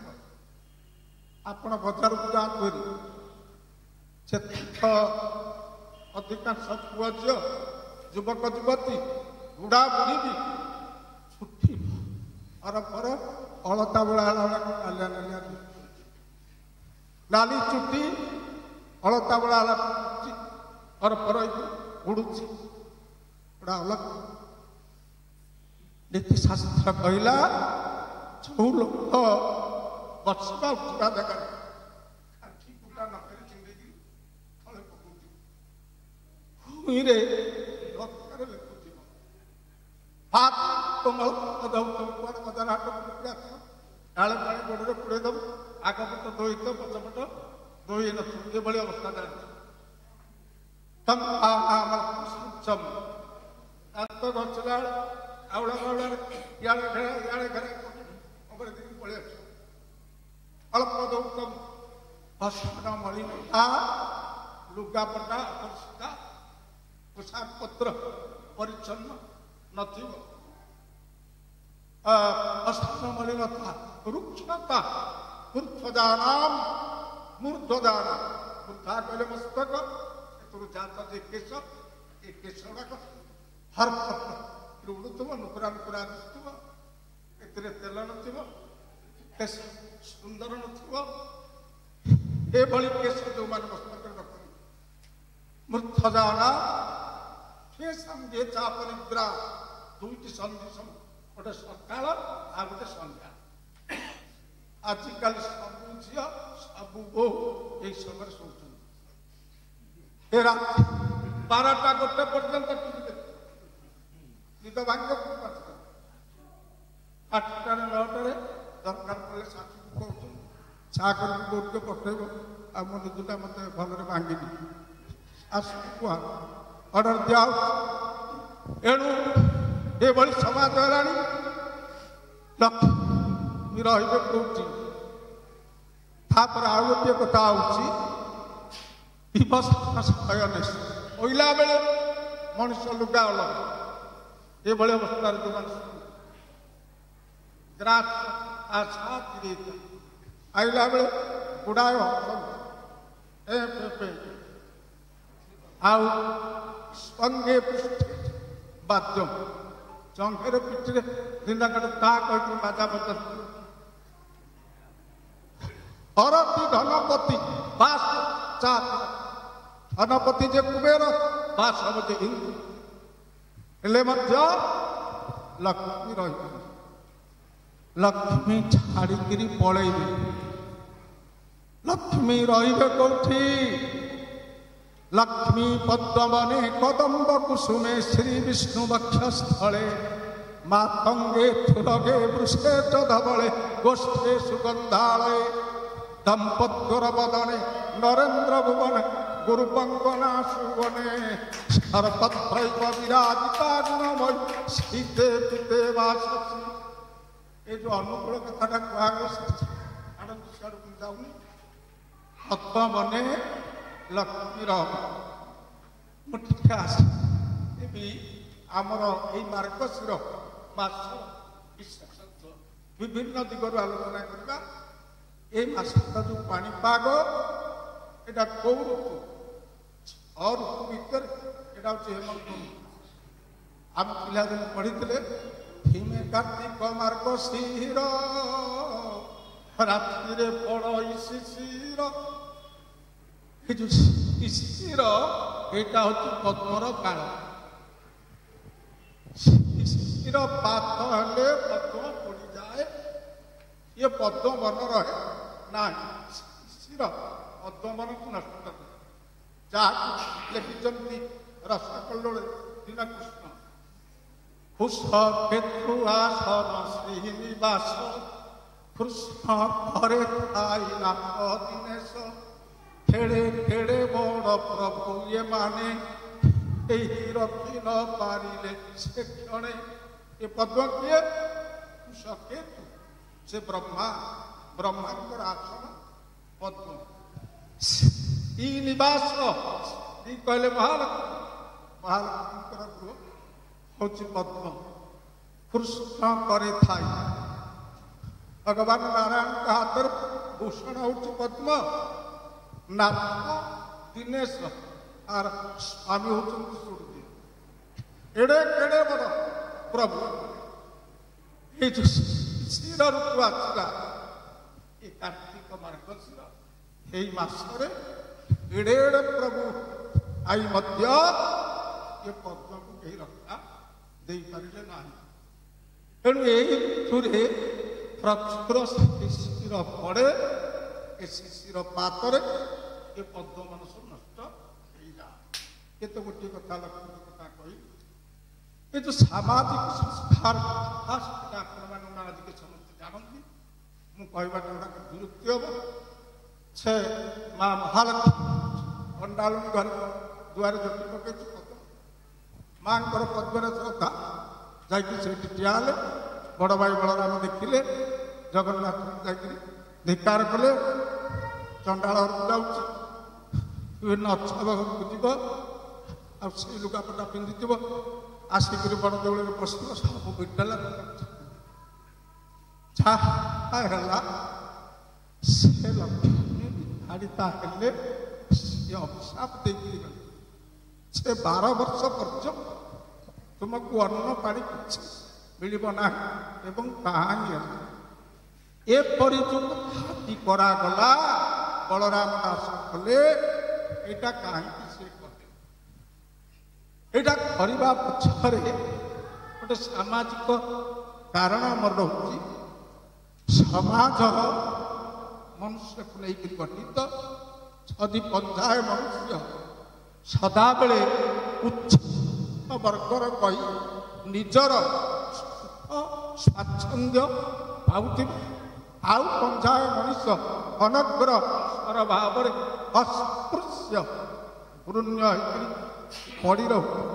आपण बजार को जातु से अधिकांश पुआ झील युवक युवती बुढ़ा बुढ़ी भी छुट्टी पर अलता बेला नालिया नालिया ନାଲି ଚୁଟି ଅଳତା ବଳା ଅରପର ଉଡୁଛି ଗୋଟା ଅଲଗା ନୀତିଶାସ୍ତ୍ର କହିଲା ଯୋଉ ଲୋକ ବସିବା ଉଠିବା ଜାଗାରେ ଆଖି ଗୁଟା ନକରି ଚିଣ୍ଡେଇକି ତଳେ ପକଉଥିବ ଭୂଇଁରେ ରକ୍ତରେ ଲେଖୁଥିବ ହାତ କୋମଳ ଦଉଥିବ କୁଆଡ଼େ ବଜାର ହାଟ ବୁଲିକି ଆସିବ ଡାଳେ ପାଣି ଗୋଡ଼ରେ ପୁରେଇ ଦେବ ଆଗପଟ ଧୋଇଥିବ ପଛପଟ ଧୋଇ ନଥିବ ଏଭଳି ଅବସ୍ଥା ଜାଣିଛି ଦାନ୍ତ ଘଷିଲା ବେଳେ ଆଉଳା ବାଉଳାରେ ଇଆଡ଼େ ଘେରା ଇଆଡ଼େ ଘେରା ଉପରେ ଦେଇକି ପଳେଇ ଆସିବ ଅଳ୍ପ ଦଉଥିବ ଭସଣ ମଳିନତା ଲୁଗାପଟା ଅପରିଷ୍କାର ପୋଷାକ ପତ୍ର ପରିଚ୍ଛନ୍ନ ନଥିବ ଭସଣ ମଳିନତା ରୁକ୍ଷତା ମୂର୍ଦ୍ଧଦାନାମ ମୂର୍ଦ୍ଧଦାନ ମୂର୍ଦ୍ଧା କହିଲେ ମସ୍ତକ ଏଥିରୁ ଜାତ ଯେ କେଶ ଏ କେଶ ଗୁଡ଼ାକ ହର ଉଡୁଥିବ ନୁକୁରା ନୁକୁରା ଦିଶୁଥିବ ଏଥିରେ ତେଲ ନଥିବ କେଶ ସୁନ୍ଦର ନଥିବ ଏଭଳି କେଶ ଯୋଉମାନେ ମସ୍ତକରେ ରଖନ୍ତି ମୂର୍ଦ୍ଧଦାନା ସେ ସନ୍ଧ୍ୟା ଚାପ ନିଦ୍ରା ଦୁଇଟି ସନ୍ଧି ଗୋଟେ ସକାଳ ଆଉ ଗୋଟେ ସନ୍ଧ୍ୟା ଆଜିକାଲି ସବୁ ଝିଅ ସବୁ ବୋହୂ ଏଇ ସମୟରେ ଶୋଉଛନ୍ତି ଏ ରାତି 12ଟା 1ଟା ପର୍ଯ୍ୟନ୍ତ ଟିଭି ଦେଖ ନିଦ ଭାଙ୍ଗିବ 8ଟାରେ 9ଟାରେ ଦରକାର ପଡ଼ିଲେ ଶାଶୁକୁ କହୁଛନ୍ତି ଚା କରିକି ବୋଉଟିକେ ପଠେଇବ ଆଉ ମୋ ନିଦଟା ମୋତେ ଭଲରେ ଭାଙ୍ଗିନି ଶାଶୁକୁ କୁହ ଅର୍ଡର ଦିଆହେଉଛି ଏଣୁ ଏଭଳି ସମାଜ ହେଲାଣି ଲକ୍ଷ୍ମୀ ରହିବେ କୋଉଠି ତାପରେ ଆଉ ଗୋଟିଏ କଥା ହଉଛି ଶୋଇଲା ବେଳେ ମଣିଷ ଲୁଗା ଅଲଗା ଏଭଳି ଅବସ୍ଥାରେ ଯୋଉମାନେ ଆଇଲା ବେଳେ ଗୁଡ଼ାଏ ଆଉ ସଙ୍ଗେ ପୃଷ୍ଠେ ବାଦ୍ୟ ଜଙ୍ଘରେ ପିଠିରେ ଦିନକାଟ ତା କହିକି ବାଜା ବଜାର ଅରତି ଧନପତି ବାସ ଧନପତି ଯେ କୁବେର ବାସ ହବ ଯେ ହିନ୍ଦୁ ହେଲେ ମଧ୍ୟ ଲକ୍ଷ୍ମୀ ରହିବେ ଲକ୍ଷ୍ମୀ ଛାଡ଼ିକିରି ପଳେଇବେ ଲକ୍ଷ୍ମୀ ରହିବେ କୋଉଠି ଲକ୍ଷ୍ମୀ ପଦ୍ମବନେ କଦମ୍ବ କୁସୁମେ ଶ୍ରୀ ବିଷ୍ଣୁ ବକ୍ଷସ୍ଥଳେ ମାତଙ୍ଗେ ଥୁରଗେ ବୃଷେ ଚ ଧବଳେ ଗୋଷ୍ଠେ ସୁଗନ୍ଧାଳୟ ଦମ୍ପତ୍ୟର ବଦନେ ନରେନ୍ଦ୍ର ଭୁବନେ ଗୁରୁପଙ୍ଗନା ସୁବନେ ସର୍ବତ୍ରୈକ ବିରାଜିତା ଗୁଣମୟୀ ଶୀତେ ପିତେ ବାସସି ଏ ଯୋଉ ଅନୁକୂଳ କଥାଟା କୁହାଗଲା ଆଡ଼କୁ ସିଆଡ଼କୁ ଯାଉନି ପଦ୍ମବନେ ଲକ୍ଷ୍ମୀର ମୁଁ ଟିକେ ଆସେ ବି ଆମର ଏଇ ମାର୍ଗଶିର ମାସ ବିଶେଷତ୍ୱ ବିଭିନ୍ନ ଦିଗରୁ ଆଲୋଚନା କରିବା এই মাসটা ଯୋଉ ପାଣିପାଗ এটা କୋଉ ଋତୁ ଋତୁ ଭିତରେ এটা ହଉଛି ହେମନ୍ତ ଆମେ ପିଲାଦିନେ ପଢିଥିଲେ ହିମେ କାର୍ତ୍ତିକ ମାର୍ଗଶିର ରାତିରେ ପଡ଼ ଶିଶିର ଏ ଯୋଉ ଶିଶିର ଏଇଟା ହଉଛି ପଦ୍ମର କାଳ ଶିଶିର ପାତ ହେଲେ ପଦ୍ମ ପୋଡ଼ିଯାଏ ଇଏ ପଦ୍ମ ବନ ରହେ ନାହିଁ ଶିଶିର ପଦ୍ମବନକୁ ନଷ୍ଟ କରେ ଯାହାକୁ ଲେଖିଛନ୍ତି ରସକଲ୍ଲୋଳେ ଦୀନକୃଷ୍ଣ କୁଶ କେତୁ ଆସନ ଶ୍ରୀନିବାସ କୃଷ୍ଣ ଘରେ ଖାଇଲା ଦିନେଶ ଖେଳେ ଖେଳେ ବଡ଼ ପ୍ରଭୁ ଏମାନେ ଏହି ରଖି ନ ପାରିଲେ ସେ କ୍ଷଣେ ଏ ପଦ୍ମ କିଏ କୁଶ କେତୁ ସେ ବ୍ରହ୍ମାଙ୍କର ଆସନ ପଦ୍ମ ଇ ନିବାସ କହିଲେ ମହାଲକ୍ଷ୍ମୀଙ୍କର ଗୃହ ହଉଛି ପଦ୍ମ କୃଷ୍ଣ କରି ଥାଇ ଭଗବାନ ନାରାୟଣଙ୍କ ହାତରେ ଭୂଷଣ ହଉଛି ପଦ୍ମ ନାଥ ଦିନେଶ ଆର ସ୍ୱାମୀ ହଉଛନ୍ତି ସୂର୍ଯ୍ୟ ଏଡେ କେଡେ ବଡ ପ୍ରଭୁ এই যে শিশির ঋতু আসিলা এই কার্তিক মার্গশির ଏଇ ମାସରେ ଏଡ଼େ ଏଡ଼େ ପ୍ରଭୁ ଆଇ ମଧ୍ୟ ଏ ପଦ୍ମକୁ କେହି ରକ୍ଷା ଦେଇପାରିଲେ ନାହିଁ। ତେଣୁ ଏଇ ଋତୁରେ ପ୍ରଚୁର ଶିଶିର ପଡ଼େ। ଏ ଶିଶିର ପାତରେ ଏ ପଦ୍ମମାନ ସବୁ ନଷ୍ଟ ହେଇଯାଏ। କେତେ ଗୋଟିଏ କଥା ଲକ୍ଷ୍ୟ କଥା କହି ଏ ଯେଉଁ ସାମାଜିକ ସଂସ୍କାର କଥା ସେଟା ଆପଣମାନେ ଆଜିକେ ସମସ୍ତେ ଜାଣନ୍ତି। ମୁଁ କହିବାଟା ଗୋଟେ ବିରକ୍ତି ହେବ। ସେ ମା ମହାଲକ୍ଷ୍ମୀ ଅଣ୍ଡାଳୁଣି ଘରେ ଦୁଆରେ ଜଟି ପକେଇଛି ପଦ୍ମ ମାଙ୍କର ପଦ୍ମରେ ଶ୍ରଦ୍ଧା ଯାଇକି ସେଇଠି ଠିଆ ହେଲେ। ବଡ଼ ଭାଇ ବଳରାମ ଦେଖିଲେ ଜଗନ୍ନାଥଙ୍କୁ ଯାଇକରି ଧିକାର କଲେ। ଚଣ୍ଡାଳ ଘରକୁ ଯାଉଛି ବିଭିନ୍ନ ଅଚ୍ଛବ ଘରକୁ ଯିବ ଆଉ ସେଇ ଲୁଗାପଟା ପିନ୍ଧିଥିବ ଆସିକିରି ବଡ଼ ଦେଉଳରେ ବସିବ ସବୁ ବିଟାଲା ଯାହା ହେଲା ସେ ଲକ୍ଷ୍ମୀ ବିଧାଡ଼ିତା ହେଲେ ସେ ଅଭିଶାପ ଦେଇକିରି ଗଲେ। ସେ 12 ବର୍ଷ ପର୍ଯ୍ୟନ୍ତ ତୁମକୁ ଅନ୍ନ ପାଣି କିଛି ମିଳିବ ନାହିଁ ଏବଂ ତାହା ହିଁ ହେଲା। ଏପରି ଯେଉଁ କଥାଟି କରାଗଲା ବଳରାମ ଦାସ କଲେ ଏଇଟା କାହିଁକି ସେ କଲେ? ଏଇଟା କରିବା ପଛରେ ଗୋଟେ ସାମାଜିକ କାରଣ ଆମର ରହୁଛି। ସମାଜ ମନୁଷ୍ୟକୁ ନେଇକରି ଗଠିତ। ଯଦି ପଞ୍ଚାଏ ମନୁଷ୍ୟ ସଦାବେଳେ ଉଚ୍ଚ ବର୍ଗର କହି ନିଜର ସ୍ୱାଚ୍ଛନ୍ଦ୍ୟ ପାଉଥିବେ ଆଉ ପଞ୍ଚାଏ ମଣିଷ ଅନଗ୍ରସର ଭାବରେ ଅସ୍ପୃଶ୍ୟ ବୃଣ୍ୟ ହେଇକରି ପଡ଼ି ରହୁଥିବେ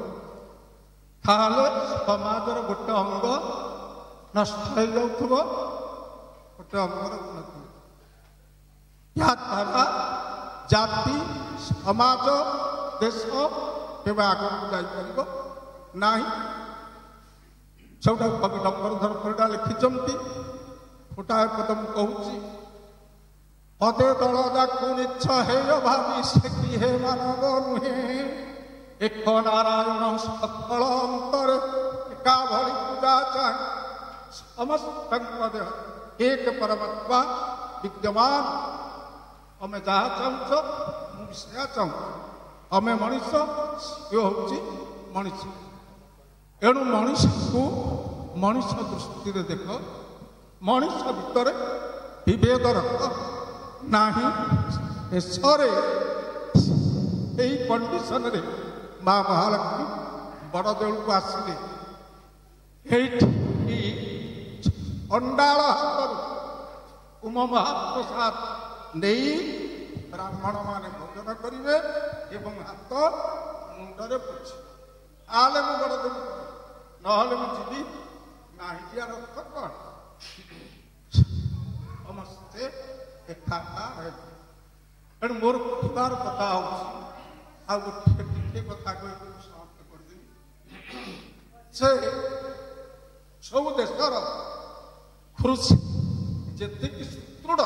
ତାହେଲେ ସମାଜର ଗୋଟେ ଅଙ୍ଗ ନଷ୍ଟ ହେଇଯାଉଥିବ ଗୋଟେ ଅଙ୍ଗର ଉନ୍ନତି। ଏହାଦ୍ୱାରା ଜାତି ସମାଜ ଦେଶ କେବେ ଆଗକୁ ଯାଇପାରିବ ନାହିଁ। ସବୁଠାରୁ କବି ଲମ୍ବରଧର ପରିଡ଼ା ଲେଖିଛନ୍ତି। ଗୋଟାଏ ପଦ ମୁଁ କହୁଛି। ପଦେ ଦଳ ଯାକୁ ନିଚ୍ଛ ହେୟ ଭାବି ସେ କି ହେ ମାନବ ନୁହେଁ। ଏକ ନାରାୟଣ ସକଳ ଅନ୍ତରେ ଏକା ଭଳି ପୂଜା ଚାହେଁ। ସମସ୍ତଙ୍କ ଦେହ ଏକ ପରମାତ୍ମା ବିଦ୍ୟମାନ। ଆମେ ଯାହା ଚାହୁଁଛ ମୁଁ ବି ସେୟା ଚାହୁଁଛି। ଆମେ ମଣିଷ ସିଏ ହେଉଛି ମଣିଷ। ଏଣୁ ମଣିଷକୁ ମଣିଷ ଦୃଷ୍ଟିରେ ଦେଖ। ମଣିଷ ଭିତରେ ବିଭେଦ ରଖ ନାହିଁ। ଶେଷରେ ଏହି କଣ୍ଡିସନରେ ମା ମହାଲକ୍ଷ୍ମୀ ବଡ଼ ଦେଉଳକୁ ଆସିଲେ। ଏଇଠି ଅଣ୍ଡାଳ ହାତରୁ ଉମ ମହାପ୍ରସାଦ ନେଇ ବ୍ରାହ୍ମଣମାନେ ଭୋଜନ କରିବେ ଏବଂ ହାତ ମୁଣ୍ଡରେ ପୋଛିବେ। ତାହେଲେ ମୁଁ ବଡ଼ ଦେବି ନହେଲେ ମୁଁ ଯିବି ନାହିଁ। ଯିବାର ଅର୍ଥ କ'ଣ? ସମସ୍ତେ ଏକାକାର ହେବେ। ତେଣୁ ମୋର କହିବାର କଥା ହେଉଛି ଆଉ ଗୋଟିଏ ଟିକେ କଥା କହିକି ମୁଁ ସମାପ୍ତ କରିଦେବି। ସେ ସବୁ ଦେଶର କୃଷି ଯେତିକି ସୁଦୃଢ଼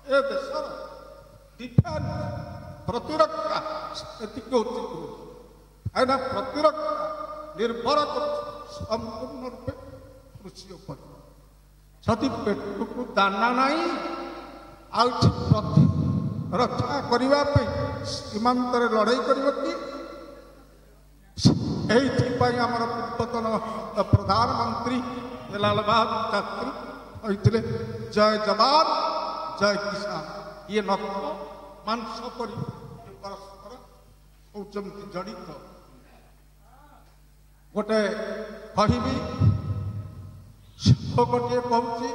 ଏ ଦେଶର ଡିଫେନ୍ସ ପ୍ରତିରକ୍ଷା ସେତିକି ହେଉଛି ଦୃଢ଼। କାହିଁକିନା ପ୍ରତିରକ୍ଷା ନିର୍ଭର କରୁଛି ସମ୍ପୂର୍ଣ୍ଣ ରୂପେ କୃଷି ଉପରେ। ଯଦି ପେଟକୁ ଦାନା ନାହିଁ ଆଉ ରକ୍ଷା କରିବା ପାଇଁ ସୀମାନ୍ତରେ ଲଢ଼େଇ କରିବ କି? এইଥିପାଇଁ ଆମର ପୂର୍ବତନ ପ୍ରଧାନମନ୍ତ୍ରୀ ଲାଲ ବାହାଦୁର ଶାସ୍ତ୍ରୀ କହିଥିଲେ ଜୟ ଯବାନ ଜୟ କିଷାନ। ଇଏ ନଖ ମାଂସ ପରି ପରସ୍ପର ହେଉଛନ୍ତି ଜଡ଼ିତ। ଗୋଟେ କହିବି ଗୋଟିଏ କହୁଛି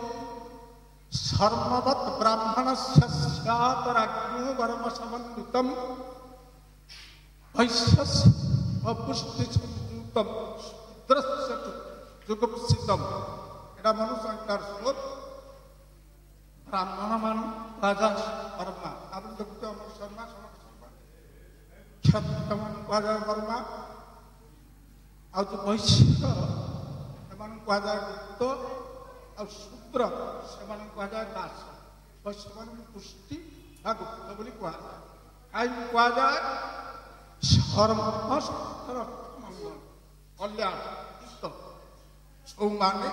ସର୍ମବତ୍ ବ୍ରାହ୍ମଣସ୍ୟ ସ୍ୟାତ୍ ରାଜ୍ఞୋ ବର୍ମ ସମନ୍විତମ୍ ବୈଶ୍ୟସ୍ୟ ଅପୁଷ୍ଟି ସଂଯୁକ୍ତମ୍ ଶୂଦ୍ରସ୍ୟ ଯୁଗପସିତମ୍। ଏଇଟା ମନୁସଂହିତାର ଶ୍ଲୋକ। ବ୍ରାହ୍ମଣ ମାନ କୁହାଯାଏ ବର୍ମା। ଆପଣ ଦେଖୁଥିବେ ଅମର ଶର୍ମା ସମର ଶର୍ମା। କ୍ଷତ୍ରିୟ ମାନଙ୍କୁ କୁହାଯାଏ ବର୍ମା। ଆଉ ଯେଉଁ ବୈଶ୍ୟ ସେମାନଙ୍କୁ କୁହାଯାଏ ଗୁପ୍ତ। ଆଉ ଶୂଦ୍ର ସେମାନଙ୍କୁ କୁହାଯାଏ ଦାସ। ବୈଶ୍ୟମାନଙ୍କୁ ପୁଷ୍ଟି ବା ଗୁପ୍ତ ବୋଲି କୁହାଯାଏ। କାହିଁକି କୁହାଯାଏ? ସମସ୍ତର ମଙ୍ଗଳ କଲ୍ୟାଣ ହିତ ସବୁମାନେ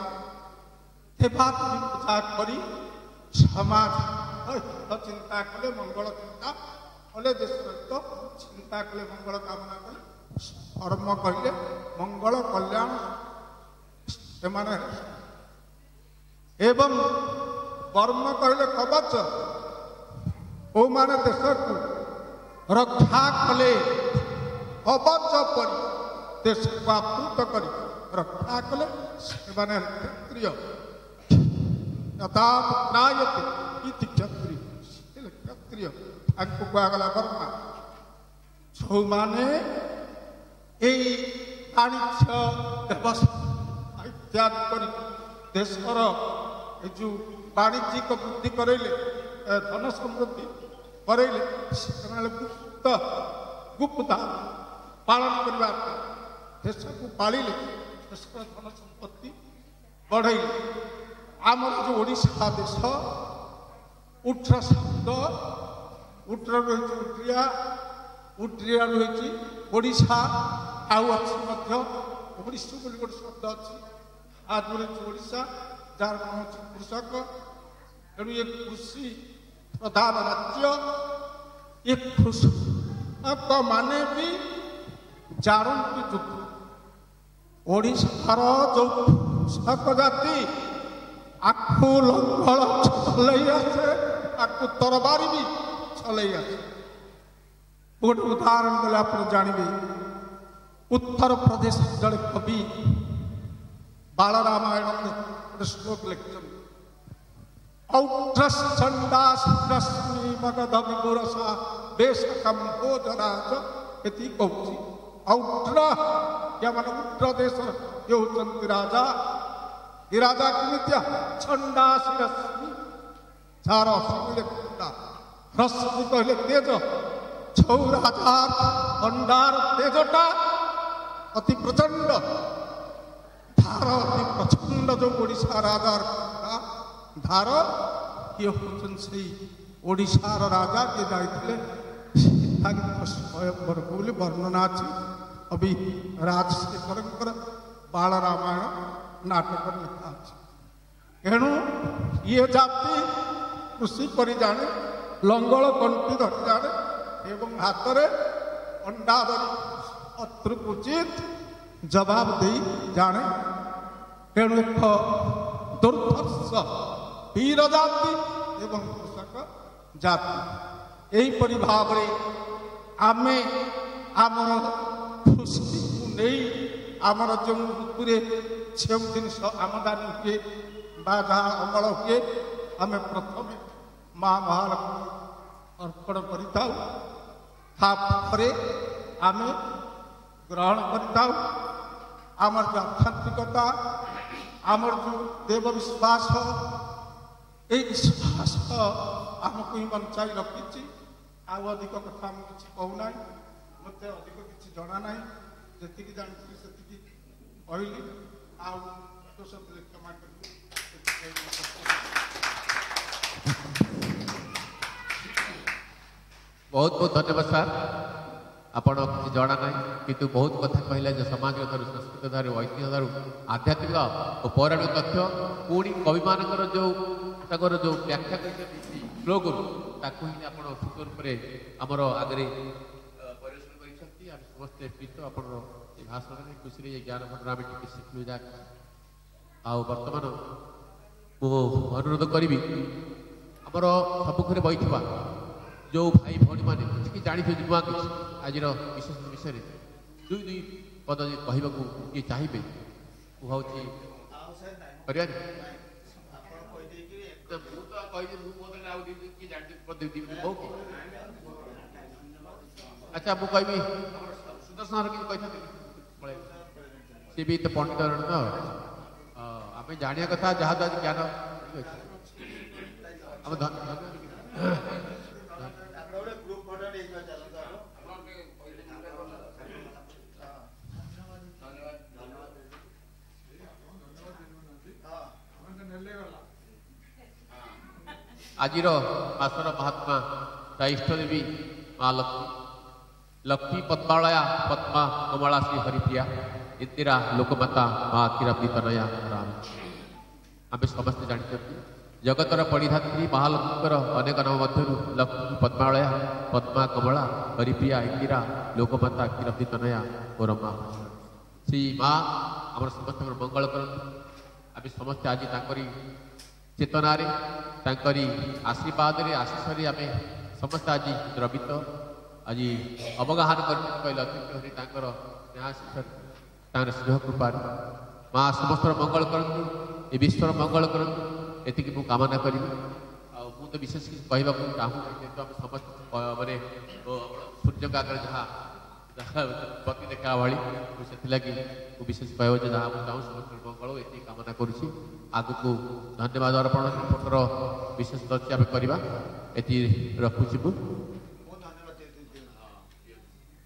ଦେବାଦେବୀ ପୂଜା କରି ସମାଜ ଚିନ୍ତା କଲେ ମଙ୍ଗଳ ଚିନ୍ତା କଲେ ଦେଶର ହିତ ଚିନ୍ତା କଲେ ମଙ୍ଗଳ କାମନା କଲେ କର୍ମ କହିଲେ ମଙ୍ଗଳ କଲ୍ୟାଣ ସେମାନେ ଏବଂ କର୍ମ କହିଲେ କବଚ ଓମାନେ ଦେଶକୁ ରକ୍ଷା କଲେ କବଚ ପରି ଦେଶକୁ ଆପ୍ଲୁତ କରି ରକ୍ଷା କଲେ ସେମାନେ କ୍ଷତ୍ରିୟ ଯଥାପ୍ରାୟତେ ଇତି କ୍ଷତ୍ରିୟ କ୍ଷତ୍ରିୟ ତାଙ୍କୁ କୁହାଗଲା ବର୍ମା ଯେଉଁମାନେ ଏଇ ବାଣିଜ୍ୟ ବ୍ୟବସାୟ ଇତ୍ୟାଦି କରି ଦେଶର ଏ ଯେଉଁ ବାଣିଜ୍ୟିକ ବୃଦ୍ଧି କରାଇଲେ ଧନ ସମୃଦ୍ଧି କରାଇଲେ ସେମାନେ ଗୁପ୍ତ ପାଳନ କରିବା ଦେଶକୁ ପାଳିଲେ ଦେଶର ଧନ ସମ୍ପତ୍ତି ବଢ଼େଇଲେ ଆମର ଯେଉଁ ଓଡ଼ିଶା ଦେଶ ଉଟ୍ର ଶବ୍ଦ ଉଟ୍ର ରହିଛି ଉଟ୍ରିଆ ଉଟ୍ରିଆ ରହିଛି ଓଡ଼ିଶା ଆଉ ଅଛି ମଧ୍ୟ ଓଡ଼ିଶା ବୋଲି ଗୋଟେ ଶବ୍ଦ ଅଛି ଆଜି ରହିଛି ଓଡ଼ିଶା ଯାହାର ନାମ ହେଉଛି କୃଷକ ତେଣୁ ଏ କୃଷି ପ୍ରଧାନ ରାଜ୍ୟ ଏ କୃଷକ ମାନେ ବି ଜାଣନ୍ତି ଯୁଦ୍ଧ ଓଡ଼ିଶାର ଯେଉଁ କୃଷକ ଜାତି ଆକୁ ଲଙ୍ଗଳ ଚଲେଇ ଆସେ ଆକୁ ତରବାରୀ ବି ଚଲେଇ ଆସେ ଗୋଟେ ଉଦାହରଣ ଦେଲେ ଆପଣ ଜାଣିବେ ଉତ୍ତରପ୍ରଦେଶ ଜଣେ କବି ବାଳରାମାୟଣ ଗୋଟେ ଶ୍ଲୋକ ଲେଖିଛନ୍ତି ଔଟ୍ରଶ୍ଚଣ୍ଡାଶ୍ରଶ୍ମି ମଗଧ ବିଗୁରସା ବେଶକମ୍ଭୋଜରାଜ ଏତିକି କହୁଛି ଔଟ୍ର ମାନେ ଉଟ୍ର ଦେଶର ଇଏ ହେଉଛନ୍ତି ରାଜା ଏ ରାଜା କେମିତିଆ ଛଣ୍ଡାସି ରଶ୍ମି ଯାହାର ଅଶ୍ମି କହିଲେ ରଶ୍ମି କହିଲେ ତେଜ ଛଉ ରାଜା ଅଣ୍ଡାର ତେଜଟା ଅତି ପ୍ରଚଣ୍ଡ ଧାର ଅତି ପ୍ରଚଣ୍ଡ ଯେଉଁ ଓଡ଼ିଶା ରାଜାର ଧାର କିଏ ହେଉଛନ୍ତି ସେଇ ଓଡ଼ିଶାର ରାଜା କିଏ ଯାଇଥିଲେ ସ୍ୱୟଂବରକୁ ବୋଲି ବର୍ଣ୍ଣନା ଅଛି କବି ରାଜଶେଖରଙ୍କର ବାଳରାମାୟଣ ନାଟକରେ ଲେଖା ଅଛି ଏଣୁ ଇଏ ଜାତି କୃଷି କରି ଜାଣେ ଲଙ୍ଗଳ କଣ୍ଟି ଧରି ଜାଣେ ଏବଂ ହାତରେ ଅଣ୍ଡା ଧରି ଶତ୍ରୁକୁ ଉଚିତ ଜବାବ ଦେଇ ଜାଣେ ତେଣୁ ଏକ ଦୁର୍ଦ୍ଧର୍ଷ ବୀର ଜାତି ଏବଂ କୃଷକ ଜାତି ଏହିପରି ଭାବରେ ଆମେ ଆମର କୃଷିକୁ ନେଇ ଆମର ଯେଉଁ ଋତୁରେ ଯେଉଁ ଜିନିଷ ଆମଦାନୀ ହୁଏ ବା ଯାହା ଅମଳ ହୁଏ ଆମେ ପ୍ରଥମେ ମା ମହାଲକ୍ଷ୍ମୀ ଅର୍ପଣ କରିଥାଉ ତାପରେ ଆମେ ଗ୍ରହଣ କରିଥାଉ ଆମର ଯେଉଁ ଆଧ୍ୟାତ୍ମିକତା ଆମର ଯେଉଁ ଦେବ ବିଶ୍ୱାସ এই ବିଶ୍ୱାସ ଆମକୁ ହିଁ ବଞ୍ଚାଇ ରଖିଛି ଆଉ ଅଧିକ କଥା ମୁଁ କିଛି କହୁନାହିଁ ମୋତେ ଅଧିକ କିଛି ଜଣା ନାହିଁ ଯେତିକି ଜାଣିଥିଲି ସେତିକି କହିଲି ଆଉ ଦୋଷ ଥିଲେ କ୍ଷମା କରିବି बहुत बहुत धन्यवाद सार आपण किसी जना ना किंतु बहुत कथा कहला जो समाज धर संस्कृत धर ऐतिह्य धर आध्यात्मिक और पौराणिक तथ्य पुणी कवि मानकर जो जो व्याख्या श्लोक ताकू ही आप सुंदर रूप से आमर आगे परिवेशन कर समस्ते प्रीत आप भाषण में खुशी ज्ञान भंडार आम टे शिखलु जा बर्तमान मु अनुरोध करी आमर सबुखरे बैठा जो भाई भौणी मैंने कि जानी नुआ कि आज विशेष विषय दुई दुई पद कहवाक किए चाहिए मुझे अच्छा मुझे कहबी सुदर्शन सी भी तो पंडित तो आम जाना कथा जहाँ तो ज्ञान आज मासर महात्मा इष्ट देवी माँ लक्ष्मी लक्ष्मी पद्मालया पद्मा कमला श्री हरिप्रिया इंदिरा लोकमाता माँ किरापी तनया राम आम समस्ते जानते जगतर परिधात्री महालक्ष्मीकर अनेक नाम मध्यरु लक्ष्मी पद्मालया पद्मा कमला हरिप्रिया इंदिरा लोकमाता किरती तनया और रमा श्री माँ आम समस्त मंगल करती आम समस्त आज चेतनारे आशीर्वाद आशीष आम समस्त आज द्रवित आज अवगाहन कहले अतिथि हरि स्नेह कृपा माँ समस्त मंगल करती ए विश्वर मंगल करती एतिकी मु कामना करी मु तो विशेष किसी कहवा चाहूँ जेहेतु आम समस्त माने सूर्य आगे जहाँ पति देखा भाई मुझे विशेष कह जहाँ मुझे चाहूँ समस्त मंगल ये कामना करुच्ची आग को धन्यवाद अर्पण रिपोर्टर विशेष चर्चा आम करवा ये रखुची मु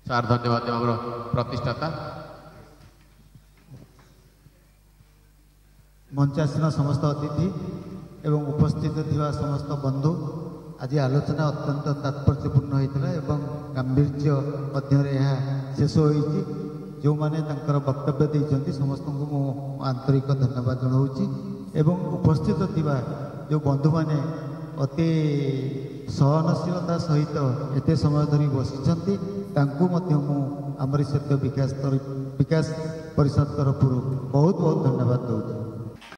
सार धन्यवाद आम प्रतिष्ठाता मंचासीन समस्त अतिथि एवं उपस्थित थिबा समस्त बंधु आज आलोचना अत्यंत तात्पर्यपूर्ण होता एवं गांभीर्य मध्य शेष होती जो माने तंकर वक्तव्य देइछन्ति समस्त को मु आंतरिक धन्यवाद जनाऊँगी एवं उपस्थित थिबा जो बंधु माने अति सहनशीलता सहित एते समय धरी बसिछन्ति तांकु मध्य मु आमरी सत्य विकास परिषद तरफ बहुत बहुत धन्यवाद दूँ।